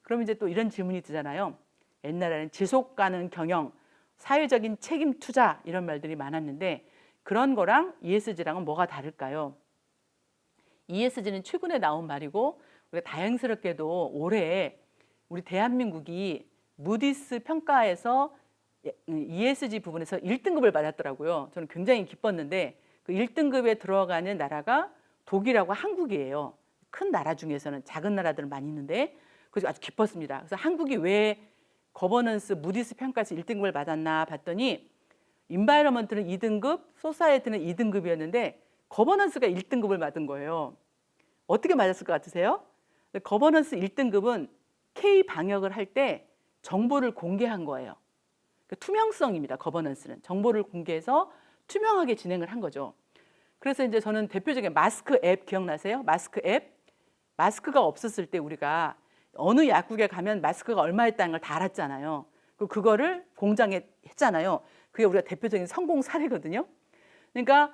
그럼 이제 또 이런 질문이 드잖아요. 옛날에는 지속 가능 경영, 사회적인 책임 투자 이런 말들이 많았는데 그런 거랑 ESG랑은 뭐가 다를까요? ESG는 최근에 나온 말이고 우리가 다행스럽게도 올해 우리 대한민국이 무디스 평가에서 ESG 부분에서 1등급을 받았더라고요. 저는 굉장히 기뻤는데 그 1등급에 들어가는 나라가 독일하고 한국이에요. 큰 나라 중에서는 작은 나라들은 많이 있는데 그래서 아주 기뻤습니다. 그래서 한국이 왜 거버넌스 무디스 평가에서 1등급을 받았나 봤더니 인바이러먼트는 2등급, 소사이어티는 2등급이었는데 거버넌스가 1등급을 받은 거예요. 어떻게 맞았을 것 같으세요? 거버넌스 1등급은 K 방역을 할 때 정보를 공개한 거예요. 투명성입니다. 거버넌스는 정보를 공개해서 투명하게 진행을 한 거죠. 그래서 이제 저는 대표적인 마스크 앱 기억나세요? 마스크 앱. 마스크가 없었을 때 우리가 어느 약국에 가면 마스크가 얼마였다는 걸 다 알았잖아요. 그리고 그거를 공장에 했잖아요. 그게 우리가 대표적인 성공 사례거든요. 그러니까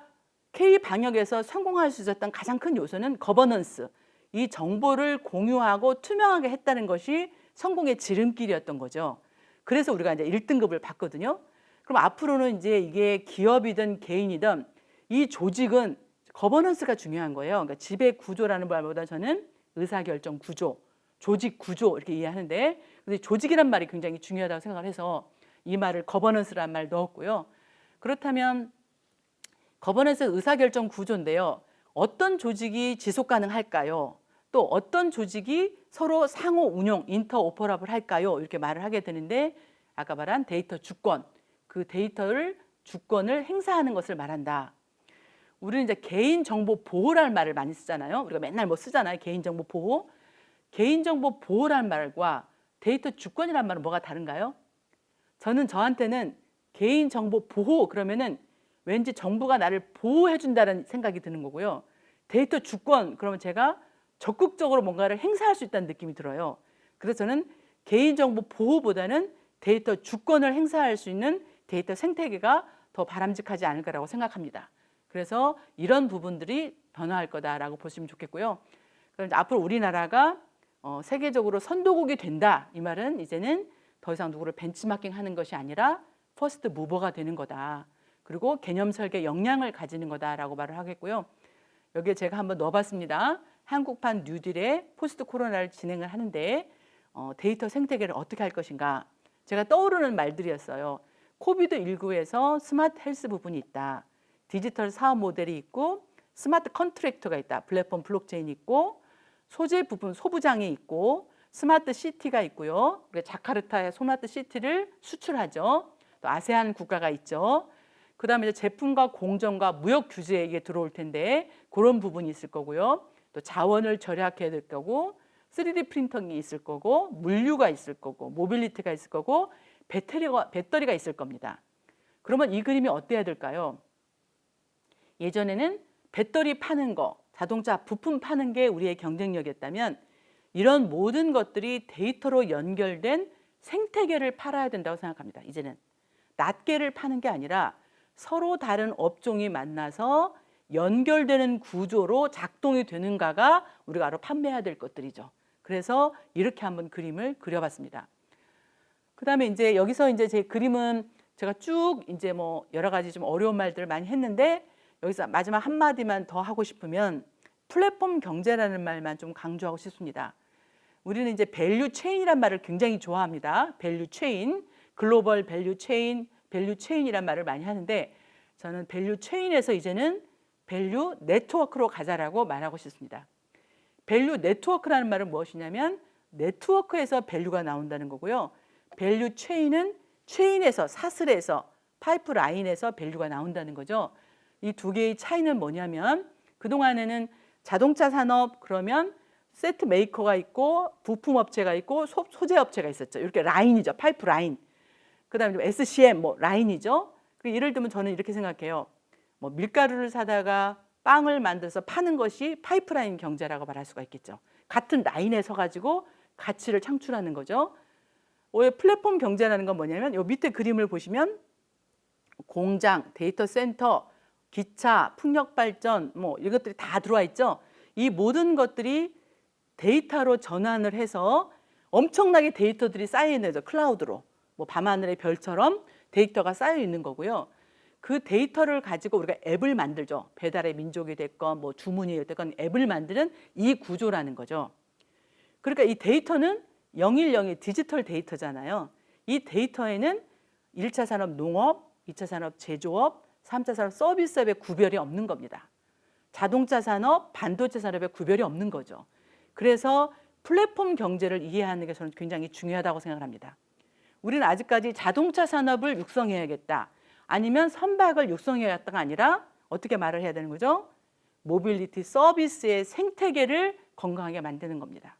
K 방역에서 성공할 수 있었던 가장 큰 요소는 거버넌스. 이 정보를 공유하고 투명하게 했다는 것이 성공의 지름길이었던 거죠. 그래서 우리가 이제 1등급을 받거든요. 그럼 앞으로는 이제 이게 기업이든 개인이든 이 조직은 거버넌스가 중요한 거예요. 그러니까 지배 구조라는 말보다 저는 의사결정 구조, 조직 구조 이렇게 이해하는데 근데 조직이란 말이 굉장히 중요하다고 생각을 해서 이 말을 거버넌스라는 말 넣었고요. 그렇다면 거버넌스 의사결정 구조인데요. 어떤 조직이 지속 가능할까요? 또 어떤 조직이 서로 상호 운용, 인터오퍼러블 할까요? 이렇게 말을 하게 되는데 아까 말한 데이터 주권, 그 데이터를 주권을 행사하는 것을 말한다. 우리는 이제 개인정보 보호라는 말을 많이 쓰잖아요. 우리가 맨날 뭐 쓰잖아요. 개인정보 보호. 개인정보 보호라는 말과 데이터 주권이라는 말은 뭐가 다른가요? 저한테는 개인정보 보호 그러면은 왠지 정부가 나를 보호해 준다는 생각이 드는 거고요. 데이터 주권 그러면 제가 적극적으로 뭔가를 행사할 수 있다는 느낌이 들어요. 그래서 저는 개인정보 보호보다는 데이터 주권을 행사할 수 있는 데이터 생태계가 더 바람직하지 않을까라고 생각합니다. 그래서 이런 부분들이 변화할 거다라고 보시면 좋겠고요. 그럼 앞으로 우리나라가 세계적으로 선도국이 된다. 이 말은 이제는 더 이상 누구를 벤치마킹하는 것이 아니라 퍼스트 무버가 되는 거다. 그리고 개념 설계 역량을 가지는 거다라고 말을 하겠고요. 여기에 제가 한번 넣어봤습니다. 한국판 뉴딜의 포스트 코로나를 진행을 하는데 데이터 생태계를 어떻게 할 것인가. 제가 떠오르는 말들이었어요. 코비드19에서 스마트 헬스 부분이 있다. 디지털 사업 모델이 있고 스마트 컨트랙터가 있다. 플랫폼 블록체인이 있고 소재 부분 소부장이 있고 스마트 시티가 있고요. 자카르타의 스마트 시티를 수출하죠. 또 아세안 국가가 있죠. 그다음에 이제 제품과 공정과 무역 규제에 이게 들어올 텐데 그런 부분이 있을 거고요. 또 자원을 절약해야 될 거고 3D 프린터가 있을 거고 물류가 있을 거고 모빌리티가 있을 거고 배터리가 있을 겁니다. 그러면 이 그림이 어때야 될까요? 예전에는 배터리 파는 거, 자동차 부품 파는 게 우리의 경쟁력이었다면 이런 모든 것들이 데이터로 연결된 생태계를 팔아야 된다고 생각합니다. 이제는 낱개를 파는 게 아니라 서로 다른 업종이 만나서 연결되는 구조로 작동이 되는가가 우리가 바로 판매해야 될 것들이죠. 그래서 이렇게 한번 그림을 그려봤습니다. 그다음에 이제 여기서 이제 제 그림은 제가 쭉 이제 뭐 여러 가지 좀 어려운 말들을 많이 했는데 여기서 마지막 한 마디만 더 하고 싶으면 플랫폼 경제라는 말만 좀 강조하고 싶습니다. 우리는 이제 밸류 체인이란 말을 굉장히 좋아합니다. 밸류 체인, 글로벌 밸류 체인, 밸류 체인이란 말을 많이 하는데 저는 밸류 체인에서 이제는 밸류 네트워크로 가자라고 말하고 싶습니다. 밸류 네트워크라는 말은 무엇이냐면 네트워크에서 밸류가 나온다는 거고요. 밸류 체인은 체인에서 사슬에서 파이프라인에서 밸류가 나온다는 거죠. 이 두 개의 차이는 뭐냐면 그동안에는 자동차 산업 그러면 세트 메이커가 있고 부품 업체가 있고 소재 업체가 있었죠. 이렇게 라인이죠. 파이프 라인. 그다음에 SCM 뭐 라인이죠. 예를 들면 저는 이렇게 생각해요. 뭐 밀가루를 사다가 빵을 만들어서 파는 것이 파이프라인 경제라고 말할 수가 있겠죠. 같은 라인에 서 가지고 가치를 창출하는 거죠. 왜 플랫폼 경제라는 건 뭐냐면 이 밑에 그림을 보시면 공장, 데이터 센터, 기차, 풍력 발전 뭐 이것들이 다 들어와 있죠. 이 모든 것들이 데이터로 전환을 해서 엄청나게 데이터들이 쌓여 있는 거죠. 클라우드로. 뭐 밤하늘의 별처럼 데이터가 쌓여 있는 거고요. 그 데이터를 가지고 우리가 앱을 만들죠. 배달의 민족이 됐건 뭐 주문이 됐건 앱을 만드는 이 구조라는 거죠. 그러니까 이 데이터는 010이 디지털 데이터잖아요. 이 데이터에는 1차 산업 농업, 2차 산업 제조업, 3차 산업 서비스업의 구별이 없는 겁니다. 자동차 산업, 반도체 산업의 구별이 없는 거죠. 그래서 플랫폼 경제를 이해하는 게 저는 굉장히 중요하다고 생각합니다. 우리는 아직까지 자동차 산업을 육성해야겠다. 아니면 선박을 육성해야겠다가 아니라 어떻게 말을 해야 되는 거죠? 모빌리티 서비스의 생태계를 건강하게 만드는 겁니다.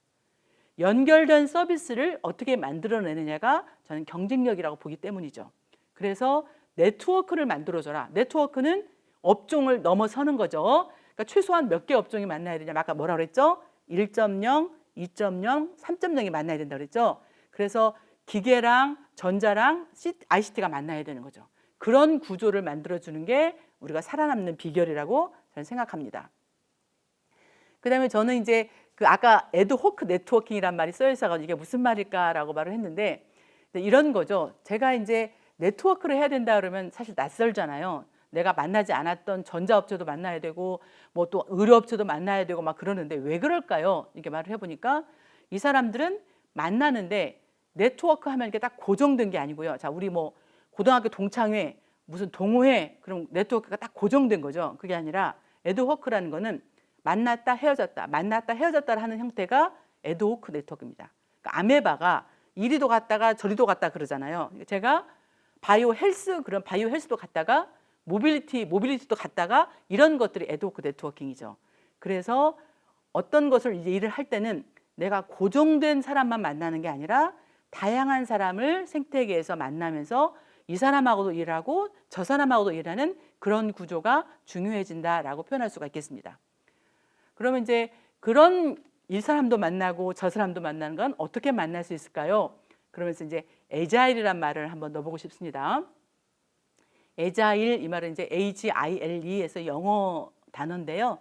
연결된 서비스를 어떻게 만들어내느냐가 저는 경쟁력이라고 보기 때문이죠. 그래서 네트워크를 만들어줘라. 네트워크는 업종을 넘어서는 거죠. 그러니까 최소한 몇 개 업종이 만나야 되냐. 아까 뭐라 그랬죠? 1.0, 2.0, 3.0이 만나야 된다고 그랬죠. 그래서 기계랑 전자랑 ICT가 만나야 되는 거죠. 그런 구조를 만들어주는 게 우리가 살아남는 비결이라고 저는 생각합니다. 그다음에 저는 이제 그 아까 애드호크 네트워킹이란 말이 쓰여 있어가지고 이게 무슨 말일까라고 말을 했는데 이런 거죠. 제가 이제 네트워크를 해야 된다 그러면 사실 낯설잖아요. 내가 만나지 않았던 전자업체도 만나야 되고 뭐 또 의료업체도 만나야 되고 막 그러는데 왜 그럴까요? 이렇게 말을 해보니까 이 사람들은 만나는데 네트워크 하면 이렇게 딱 고정된 게 아니고요. 자, 우리 뭐 고등학교 동창회 무슨 동호회 그럼 네트워크가 딱 고정된 거죠. 그게 아니라 애드호크라는 거는 만났다 헤어졌다 만났다 헤어졌다 하는 형태가 애드호크 네트워크입니다. 그러니까 아메바가 이리도 갔다가 저리도 갔다 그러잖아요. 제가 바이오 헬스 그런 바이오 헬스도 갔다가 모빌리티도 갔다가 이런 것들이 애드호크 네트워킹이죠. 그래서 어떤 것을 이제 일을 할 때는 내가 고정된 사람만 만나는 게 아니라 다양한 사람을 생태계에서 만나면서 이 사람하고도 일하고 저 사람하고도 일하는 그런 구조가 중요해진다라고 표현할 수가 있겠습니다. 그러면 이제 그런 이 사람도 만나고 저 사람도 만나는 건 어떻게 만날 수 있을까요? 그러면서 이제 에자일이란 말을 한번 넣어보고 싶습니다. 에자일 이 말은 이제 AGILE에서 영어 단어인데요.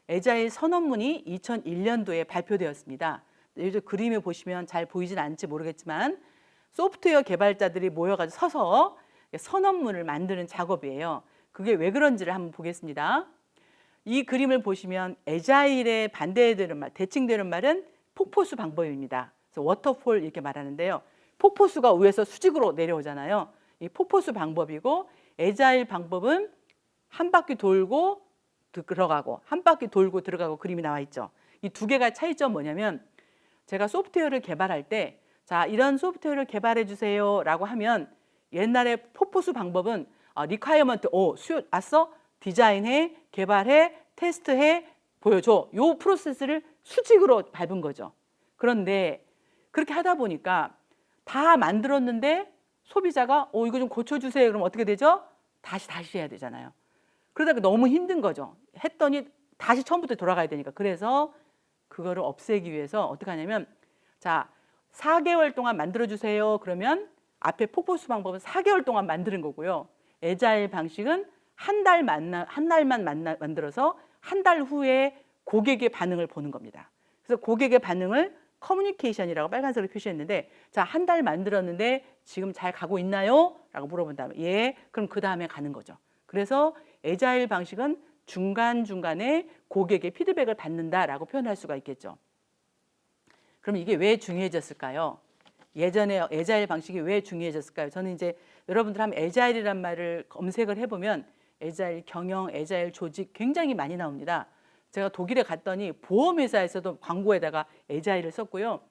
에자일 선언문이 2001년도에 발표되었습니다. 요즘 그림에 보시면 잘 보이진 않을지 모르겠지만 소프트웨어 개발자들이 모여가지고 서서 선언문을 만드는 작업이에요. 그게 왜 그런지를 한번 보겠습니다. 이 그림을 보시면 에자일에 반대되는 말, 대칭되는 말은 폭포수 방법입니다. 그래서 워터폴 이렇게 말하는데요. 폭포수가 위에서 수직으로 내려오잖아요. 이 폭포수 방법이고 에자일 방법은 한 바퀴 돌고 들어가고 한 바퀴 돌고 들어가고 그림이 나와 있죠. 이 두 개가 차이점 뭐냐면 제가 소프트웨어를 개발할 때 자, 이런 소프트웨어를 개발해 주세요 라고 하면 옛날에 폭포수 방법은 리콰이어먼트 왔어? 디자인해, 개발해, 테스트해, 보여줘. 요 프로세스를 수직으로 밟은 거죠. 그런데 그렇게 하다 보니까 다 만들었는데 소비자가 이거 좀 고쳐주세요. 그럼 어떻게 되죠? 다시 해야 되잖아요. 그러다가 너무 힘든 거죠. 했더니 다시 처음부터 돌아가야 되니까. 그래서 그거를 없애기 위해서 어떻게 하냐면 자 4개월 동안 만들어주세요. 그러면 앞에 폭포수 방법은 4개월 동안 만드는 거고요. 에자일 방식은 한 달만 만들어서 한 달 후에 고객의 반응을 보는 겁니다. 그래서 고객의 반응을 커뮤니케이션이라고 빨간색으로 표시했는데 자, 한 달 만들었는데 지금 잘 가고 있나요? 라고 물어본 다음에 예, 그럼 그 다음에 가는 거죠. 그래서 에자일 방식은 중간중간에 고객의 피드백을 받는다라고 표현할 수가 있겠죠. 그럼 이게 왜 중요해졌을까요? 예전에 에자일 방식이 왜 중요해졌을까요? 저는 이제 여러분들 하면 에자일이란 말을 검색을 해보면 에자일 경영, 에자일 조직 굉장히 많이 나옵니다. 제가 독일에 갔더니 보험회사에서도 광고에다가 에자일을 썼고요.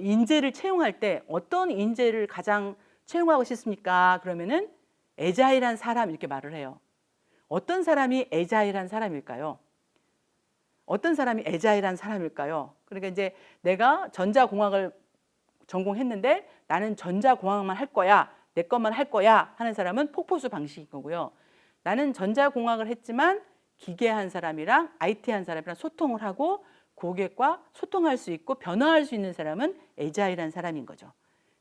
인재를 채용할 때 어떤 인재를 가장 채용하고 싶습니까? 그러면은 에자일한 사람 이렇게 말을 해요. 어떤 사람이 에자일한 사람일까요? 어떤 사람이 에자일한 사람일까요? 그러니까 이제 내가 전자공학을 전공했는데 나는 전자공학만 할 거야, 내 것만 할 거야 하는 사람은 폭포수 방식인 거고요. 나는 전자공학을 했지만 기계한 사람이랑 IT한 사람이랑 소통을 하고 고객과 소통할 수 있고 변화할 수 있는 사람은 에자일한 사람인 거죠.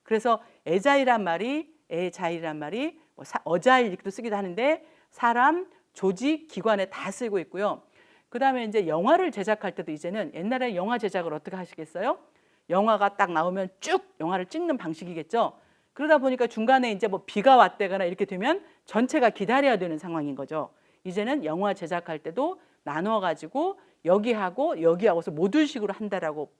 그래서 에자일이란 말이 뭐 어자일 이렇게도 쓰기도 하는데 사람, 조직, 기관에 다 쓰고 있고요. 그다음에 이제 영화를 제작할 때도 이제는 옛날에 영화 제작을 어떻게 하시겠어요? 영화가 딱 나오면 쭉 영화를 찍는 방식이겠죠. 그러다 보니까 중간에 이제 뭐 비가 왔다거나 이렇게 되면 전체가 기다려야 되는 상황인 거죠. 이제는 영화 제작할 때도 나눠 가지고 여기하고서 모듈식으로 한다라고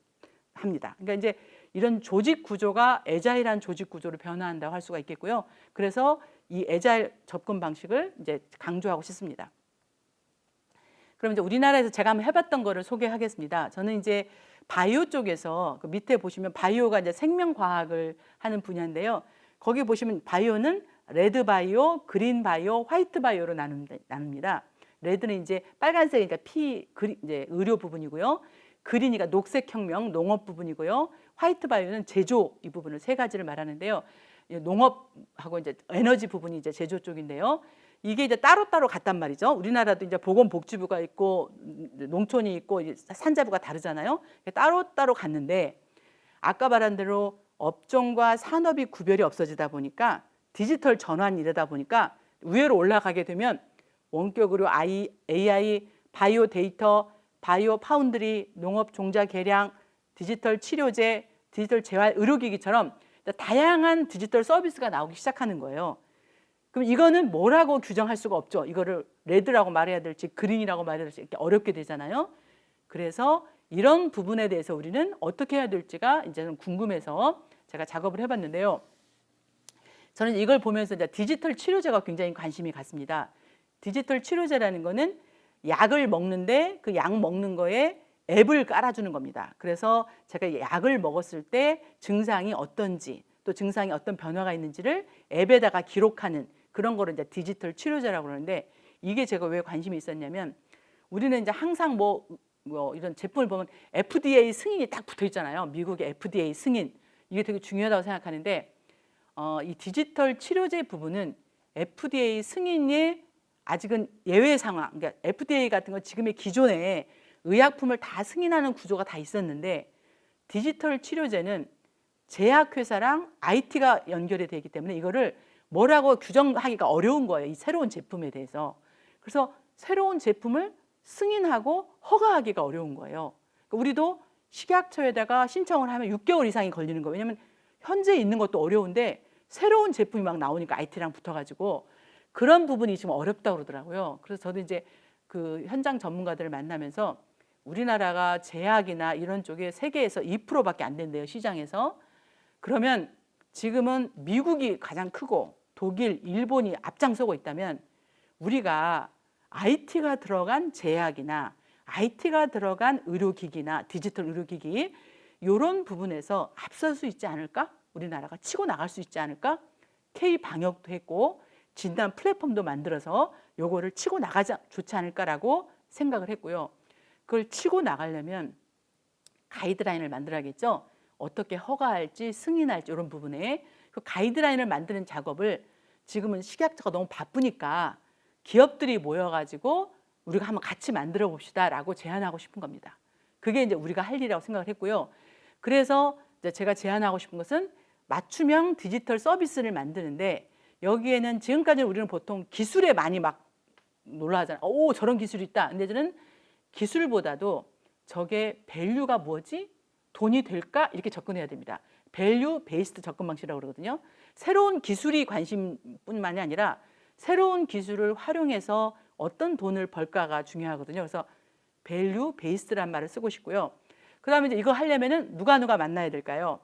합니다. 그러니까 이제 이런 조직 구조가 애자일한 조직 구조로 변화한다고 할 수가 있겠고요. 그래서 이 애자일 접근 방식을 이제 강조하고 싶습니다. 그럼 이제 우리나라에서 제가 한번 해봤던 거를 소개하겠습니다. 저는 이제 바이오 쪽에서 그 밑에 보시면 바이오가 이제 생명과학을 하는 분야인데요. 거기 보시면 바이오는 레드 바이오, 그린 바이오, 화이트 바이오로 나눕니다. 레드는 이제 빨간색이니까 이제 의료 부분이고요. 그린이가 녹색 혁명, 농업 부분이고요. 화이트 바이오는 제조 이 부분을 세 가지를 말하는데요. 농업하고 이제 에너지 부분이 이제 제조 쪽인데요. 이게 이제 따로따로 같단 말이죠. 우리나라도 이제 보건복지부가 있고 농촌이 있고 산자부가 다르잖아요. 따로따로 갔는데 아까 말한 대로 업종과 산업이 구별이 없어지다 보니까 디지털 전환이 되다 보니까 위로 올라가게 되면 원격으로 AI, 바이오 데이터, 바이오 파운드리, 농업 종자 개량, 디지털 치료제, 디지털 재활 의료기기처럼 다양한 디지털 서비스가 나오기 시작하는 거예요. 그럼 이거는 뭐라고 규정할 수가 없죠. 이거를 레드라고 말해야 될지 그린이라고 말해야 될지 이렇게 어렵게 되잖아요. 그래서 이런 부분에 대해서 우리는 어떻게 해야 될지가 이제 좀 궁금해서 제가 작업을 해봤는데요. 저는 이걸 보면서 이제 디지털 치료제가 굉장히 관심이 갔습니다. 디지털 치료제라는 거는 약을 먹는데 그 약 먹는 거에 앱을 깔아주는 겁니다. 그래서 제가 약을 먹었을 때 증상이 어떤지 또 증상이 어떤 변화가 있는지를 앱에다가 기록하는 그런 거를 이제 디지털 치료제라고 그러는데 이게 제가 왜 관심이 있었냐면 우리는 이제 항상 뭐 이런 제품을 보면 FDA 승인이 딱 붙어 있잖아요. 미국의 FDA 승인 이게 되게 중요하다고 생각하는데 이 디지털 치료제 부분은 FDA 승인이 아직은 예외 상황, 그러니까 FDA 같은 건 지금의 기존에 의약품을 다 승인하는 구조가 다 있었는데 디지털 치료제는 제약회사랑 IT가 연결이 되기 때문에 이거를 뭐라고 규정하기가 어려운 거예요. 이 새로운 제품에 대해서. 그래서 새로운 제품을 승인하고 허가하기가 어려운 거예요. 그러니까 우리도 식약처에다가 신청을 하면 6개월 이상이 걸리는 거예요. 왜냐하면 현재 있는 것도 어려운데 새로운 제품이 막 나오니까 IT랑 붙어가지고 그런 부분이 지금 어렵다고 그러더라고요. 그래서 저도 이제 그 현장 전문가들을 만나면서 우리나라가 제약이나 이런 쪽에 세계에서 2%밖에 안 된대요. 시장에서. 그러면 지금은 미국이 가장 크고 독일, 일본이 앞장서고 있다면 우리가 IT가 들어간 제약이나 IT가 들어간 의료기기나 디지털 의료기기 이런 부분에서 앞설 수 있지 않을까? 우리나라가 치고 나갈 수 있지 않을까? K-방역도 했고 진단 플랫폼도 만들어서 요거를 치고 나가자 좋지 않을까라고 생각을 했고요. 그걸 치고 나가려면 가이드라인을 만들어야겠죠. 어떻게 허가할지 승인할지 이런 부분에 그 가이드라인을 만드는 작업을 지금은 식약처가 너무 바쁘니까 기업들이 모여가지고 우리가 한번 같이 만들어 봅시다라고 제안하고 싶은 겁니다. 그게 이제 우리가 할 일이라고 생각을 했고요. 그래서 이제 제가 제안하고 싶은 것은 맞춤형 디지털 서비스를 만드는데 여기에는 지금까지는 우리는 보통 기술에 많이 막 놀라하잖아요. 오, 저런 기술이 있다. 근데 저는 기술보다도 저게 밸류가 뭐지? 돈이 될까? 이렇게 접근해야 됩니다. 밸류 베이스드 접근 방식이라고 그러거든요. 새로운 기술이 관심뿐만이 아니라 새로운 기술을 활용해서 어떤 돈을 벌까가 중요하거든요. 그래서 밸류 베이스드란 말을 쓰고 싶고요. 그다음에 이제 이거 하려면은 누가 만나야 될까요?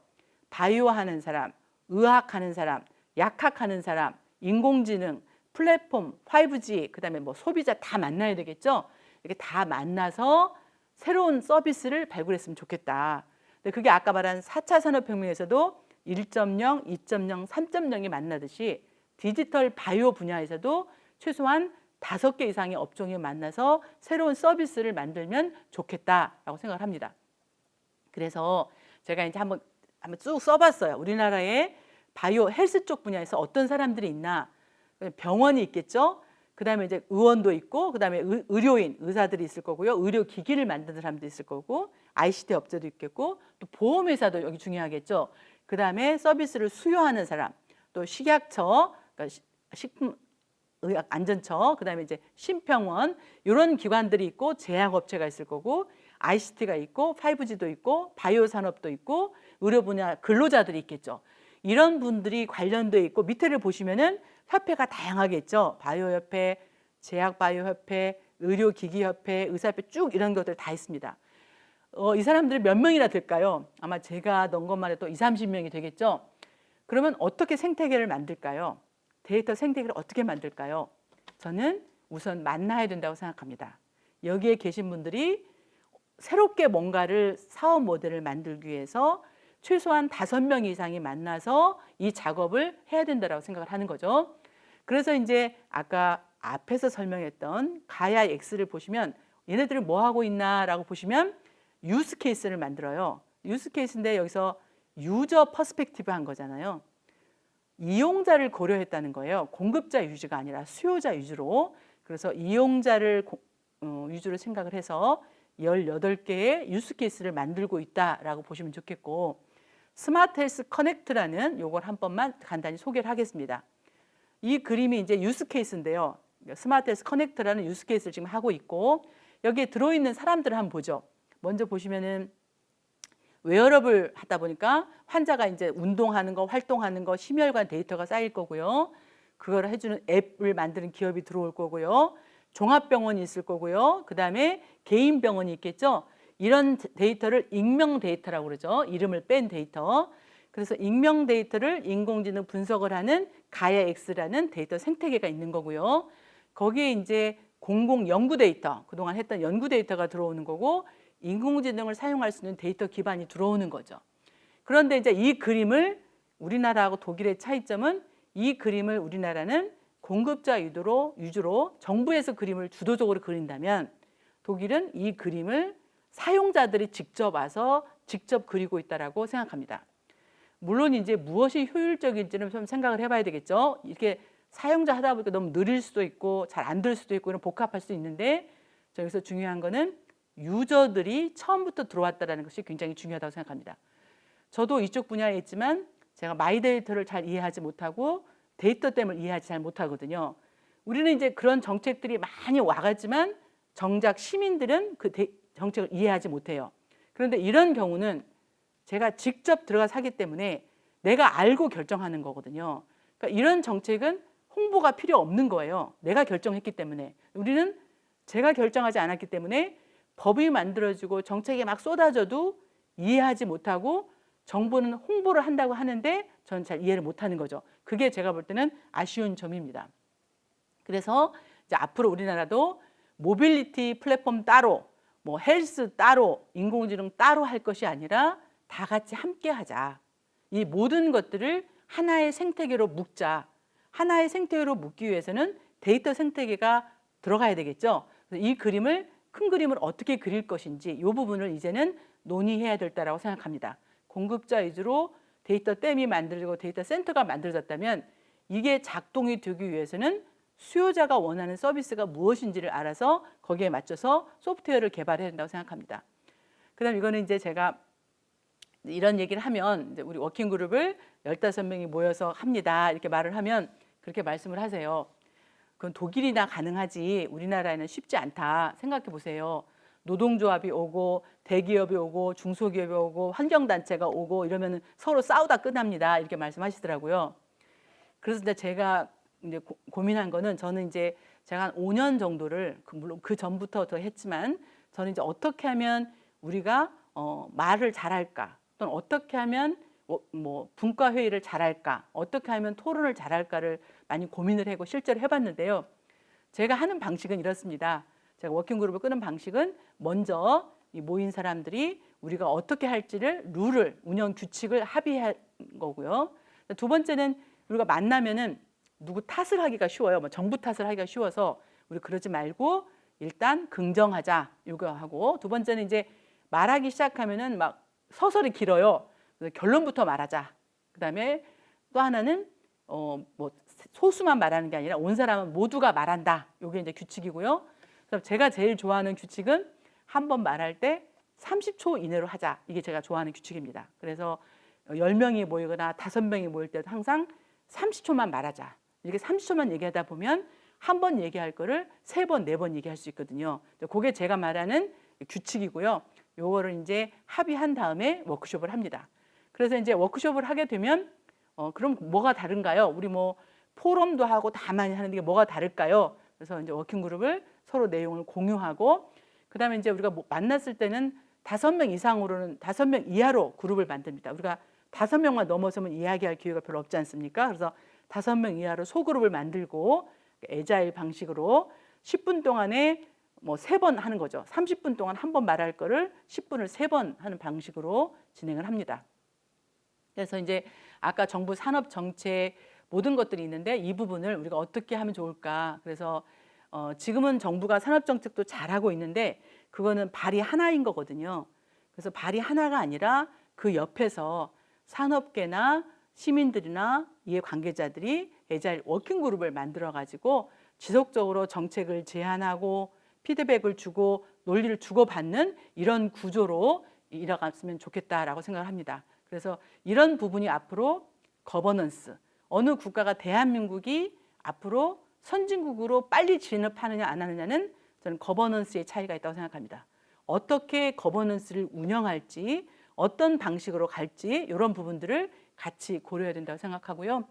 바이오 하는 사람, 의학 하는 사람, 약학 하는 사람, 인공지능, 플랫폼, 5G, 그다음에 뭐 소비자 다 만나야 되겠죠. 이렇게 다 만나서 새로운 서비스를 발굴했으면 좋겠다. 근데 그게 아까 말한 4차 산업혁명에서도 1.0, 2.0, 3.0이 만나듯이 디지털 바이오 분야에서도 최소한 5개 이상의 업종이 만나서 새로운 서비스를 만들면 좋겠다라고 생각을 합니다. 그래서 제가 이제 한번 쭉 써봤어요. 우리나라의 바이오 헬스 쪽 분야에서 어떤 사람들이 있나. 병원이 있겠죠. 그다음에 이제 의원도 있고, 그다음에 의료인, 의사들이 있을 거고요. 의료기기를 만드는 사람도 있을 거고, ICT 업체도 있겠고, 또 보험회사도 여기 중요하겠죠. 그다음에 서비스를 수요하는 사람, 또 식약처, 그러니까 식품의약안전처, 그다음에 이제 심평원 이런 기관들이 있고, 제약업체가 있을 거고, ICT가 있고, 5G도 있고, 바이오 산업도 있고, 의료 분야 근로자들이 있겠죠. 이런 분들이 관련돼 있고 밑에를 보시면은 협회가 다양하게 있죠. 이 사람들이 몇 명이나 될까요? 아마 제가 넣은 것만 해도 20, 30명이 되겠죠. 그러면 어떻게 생태계를 만들까요? 데이터 생태계를 어떻게 만들까요? 저는 우선 만나야 된다고 생각합니다. 여기에 계신 분들이 새롭게 뭔가를 사업 모델을 만들기 위해서 최소한 5명 이상이 만나서 이 작업을 해야 된다고 생각을 하는 거죠. 그래서 이제 아까 앞에서 설명했던 가야 X를 보시면 얘네들이 뭐 하고 있나라고 보시면 유스 케이스를 만들어요. 유스 케이스인데 여기서 유저 퍼스펙티브 한 거잖아요. 이용자를 고려했다는 거예요. 공급자 위주가 아니라 수요자 위주로. 그래서 이용자를 위주로 생각을 해서 18개의 유스 케이스를 만들고 있다라고 보시면 좋겠고, 스마트 헬스 커넥트라는 요걸 한 번만 간단히 소개를 하겠습니다. 이 그림이 이제 유스 케이스인데요. 스마트 헬스 커넥트라는 유스 케이스를 지금 하고 있고, 여기에 들어있는 사람들을 한번 보죠. 먼저 보시면은 웨어러블 하다 보니까 환자가 이제 운동하는 거, 활동하는 거, 심혈관 데이터가 쌓일 거고요. 그걸 해주는 앱을 만드는 기업이 들어올 거고요. 종합병원이 있을 거고요. 그 다음에 개인 병원이 있겠죠. 이런 데이터를 익명 데이터라고 그러죠. 이름을 뺀 데이터. 그래서 익명 데이터를 인공지능 분석을 하는 가야X라는 데이터 생태계가 있는 거고요. 거기에 이제 공공 연구 데이터, 그동안 했던 연구 데이터가 들어오는 거고, 인공지능을 사용할 수 있는 데이터 기반이 들어오는 거죠. 그런데 이제 이 그림을 우리나라하고 독일의 차이점은, 이 그림을 우리나라는 공급자 위주로 정부에서 그림을 주도적으로 그린다면, 독일은 이 그림을 사용자들이 직접 와서 직접 그리고 있다라고 생각합니다. 물론 이제 무엇이 효율적인지는 좀 생각을 해봐야 되겠죠. 이렇게 사용자 하다 보니까 너무 느릴 수도 있고 잘 안 될 수도 있고 이런 복잡할 수 있는데, 여기서 중요한 거는 유저들이 처음부터 들어왔다는 것이 굉장히 중요하다고 생각합니다. 저도 이쪽 분야에 있지만 제가 마이 데이터를 잘 이해하지 못하고 데이터 때문에 이해하지 잘 못하거든요. 우리는 이제 그런 정책들이 많이 와갔지만 정작 시민들은 그 정책을 이해하지 못해요. 그런데 이런 경우는 제가 직접 들어가서 하기 때문에 내가 알고 결정하는 거거든요. 그러니까 이런 정책은 홍보가 필요 없는 거예요. 내가 결정했기 때문에. 우리는 제가 결정하지 않았기 때문에 법이 만들어지고 정책이 막 쏟아져도 이해하지 못하고 정부는 홍보를 한다고 하는데 저는 잘 이해를 못하는 거죠. 그게 제가 볼 때는 아쉬운 점입니다. 그래서 이제 앞으로 우리나라도 모빌리티 플랫폼 따로, 뭐 헬스 따로, 인공지능 따로 할 것이 아니라 다 같이 함께 하자. 이 모든 것들을 하나의 생태계로 묶자. 하나의 생태계로 묶기 위해서는 데이터 생태계가 들어가야 되겠죠. 그래서 이 그림을, 큰 그림을 어떻게 그릴 것인지 이 부분을 이제는 논의해야 될 때라고 생각합니다. 공급자 위주로 데이터 댐이 만들어지고 데이터 센터가 만들어졌다면 이게 작동이 되기 위해서는 수요자가 원하는 서비스가 무엇인지를 알아서 거기에 맞춰서 소프트웨어를 개발해야 된다고 생각합니다. 그다음 이거는 이제 제가 이런 얘기를 하면 이제 우리 워킹 그룹을 15명이 모여서 합니다. 이렇게 말을 하면 그렇게 말씀을 하세요. 그건 독일이나 가능하지 우리나라에는 쉽지 않다. 생각해 보세요. 노동조합이 오고 대기업이 오고 중소기업이 오고 환경단체가 오고 이러면 서로 싸우다 끝납니다. 이렇게 말씀하시더라고요. 그래서 이제 제가 이제 고민한 거는, 저는 이제 제가 한 5년 정도를 물론 그 전부터 더 했지만 저는 이제 어떻게 하면 우리가 말을 잘할까, 또는 어떻게 하면 뭐 분과 회의를 잘할까, 어떻게 하면 토론을 잘할까를 많이 고민을 하고 실제로 해봤는데요. 제가 하는 방식은 이렇습니다. 제가 워킹그룹을 끄는 방식은 먼저 이 모인 사람들이 우리가 어떻게 할지를 룰을, 운영 규칙을 합의한 거고요. 두 번째는 우리가 만나면은 누구 탓을 하기가 쉬워요. 뭐 정부 탓을 하기가 쉬워서 우리 그러지 말고 일단 긍정하자 이거 하고, 두 번째는 이제 말하기 시작하면은 막 서설이 길어요. 그래서 결론부터 말하자. 그다음에 또 하나는 뭐 소수만 말하는 게 아니라 온 사람은 모두가 말한다. 이게 이제 규칙이고요. 그래서 제가 제일 좋아하는 규칙은 한 번 말할 때 30초 이내로 하자. 이게 제가 좋아하는 규칙입니다. 그래서 10명이 모이거나 5명이 모일 때도 항상 30초만 말하자. 이렇게 30초만 얘기하다 보면 한 번 얘기할 거를 3번, 4번 얘기할 수 있거든요. 그게 제가 말하는 규칙이고요. 요거를 이제 합의한 다음에 워크숍을 합니다. 그래서 이제 워크숍을 하게 되면 그럼 뭐가 다른가요? 우리 뭐 포럼도 하고 다 많이 하는데 뭐가 다를까요? 그래서 이제 워킹 그룹을 서로 내용을 공유하고, 그다음에 이제 우리가 만났을 때는 5명 이상으로는 5명 이하로 그룹을 만듭니다. 우리가 5명만 넘어서면 이야기할 기회가 별로 없지 않습니까? 그래서 5명 이하로 소그룹을 만들고 애자일 방식으로 10분 동안에 뭐 3번 하는 거죠. 30분 동안 한 번 말할 거를 10분을 3번 하는 방식으로 진행을 합니다. 그래서 이제 아까 정부 산업 정책 모든 것들이 있는데 이 부분을 우리가 어떻게 하면 좋을까? 그래서 지금은 정부가 산업 정책도 잘하고 있는데 그거는 발이 하나인 거거든요. 그래서 발이 하나가 아니라 그 옆에서 산업계나 시민들이나 이해 관계자들이 애자일 워킹 그룹을 만들어 가지고 지속적으로 정책을 제안하고 피드백을 주고 논리를 주고받는 이런 구조로 이뤄갔으면 좋겠다라고 생각을 합니다. 그래서 이런 부분이 앞으로 거버넌스, 어느 국가가 대한민국이 앞으로 선진국으로 빨리 진입하느냐 안 하느냐는 저는 거버넌스의 차이가 있다고 생각합니다. 어떻게 거버넌스를 운영할지, 어떤 방식으로 갈지 이런 부분들을 같이 고려해야 된다고 생각하고요.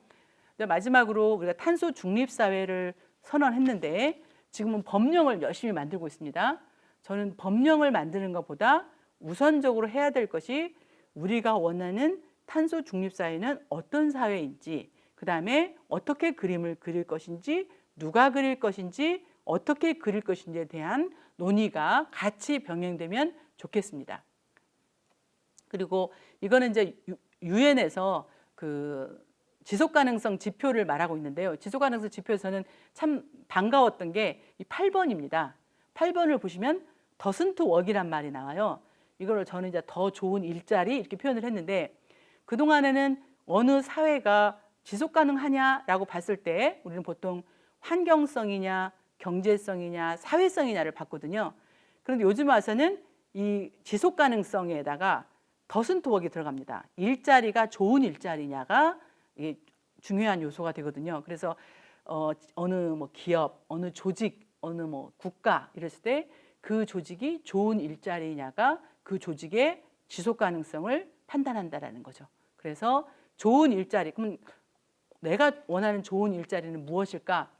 마지막으로 우리가 탄소 중립 사회를 선언했는데 지금은 법령을 열심히 만들고 있습니다. 저는 법령을 만드는 것보다 우선적으로 해야 될 것이 우리가 원하는 탄소 중립 사회는 어떤 사회인지, 그다음에 어떻게 그림을 그릴 것인지, 누가 그릴 것인지, 어떻게 그릴 것인지에 대한 논의가 같이 병행되면 좋겠습니다. 그리고 이거는 이제 유엔에서 그 지속 가능성 지표를 말하고 있는데요. 지속 가능성 지표에서는 참 반가웠던 게 이 8번입니다. 8번을 보시면 더슨트 웍이란 말이 나와요. 이걸 저는 이제 더 좋은 일자리 이렇게 표현을 했는데 그동안에는 어느 사회가 지속 가능하냐라고 봤을 때 우리는 보통 환경성이냐, 경제성이냐, 사회성이냐를 봤거든요. 그런데 요즘 와서는 이 지속 가능성에다가 더슨트 웍이 들어갑니다. 일자리가 좋은 일자리냐가 이게 중요한 요소가 되거든요. 그래서 어느 뭐 기업, 어느 조직, 어느 뭐 국가 이랬을 때 그 조직이 좋은 일자리냐가 그 조직의 지속 가능성을 판단한다라는 거죠. 그래서 좋은 일자리, 그럼 내가 원하는 좋은 일자리는 무엇일까?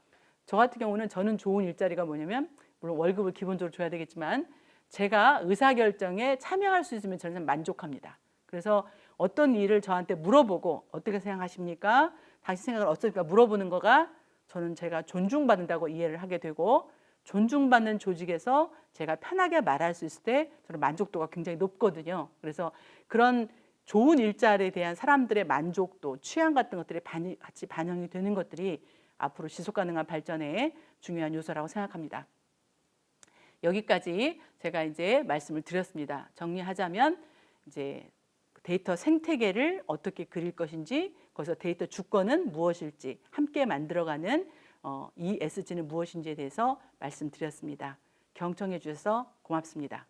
저 같은 경우는 저는 좋은 일자리가 뭐냐면 물론 월급을 기본적으로 줘야 되겠지만 제가 의사결정에 참여할 수 있으면 저는 만족합니다. 그래서 어떤 일을 저한테 물어보고 어떻게 생각하십니까? 당신 생각을 어떻습니까? 물어보는 거가 저는 제가 존중받는다고 이해를 하게 되고 존중받는 조직에서 제가 편하게 말할 수 있을 때 저는 만족도가 굉장히 높거든요. 그래서 그런 좋은 일자리에 대한 사람들의 만족도, 취향 같은 것들이 같이 반영이 되는 것들이 앞으로 지속가능한 발전에 중요한 요소라고 생각합니다. 여기까지 제가 이제 말씀을 드렸습니다. 정리하자면 이제 데이터 생태계를 어떻게 그릴 것인지, 거기서 데이터 주권은 무엇일지 함께 만들어가는 ESG는 무엇인지에 대해서 말씀드렸습니다. 경청해 주셔서 고맙습니다.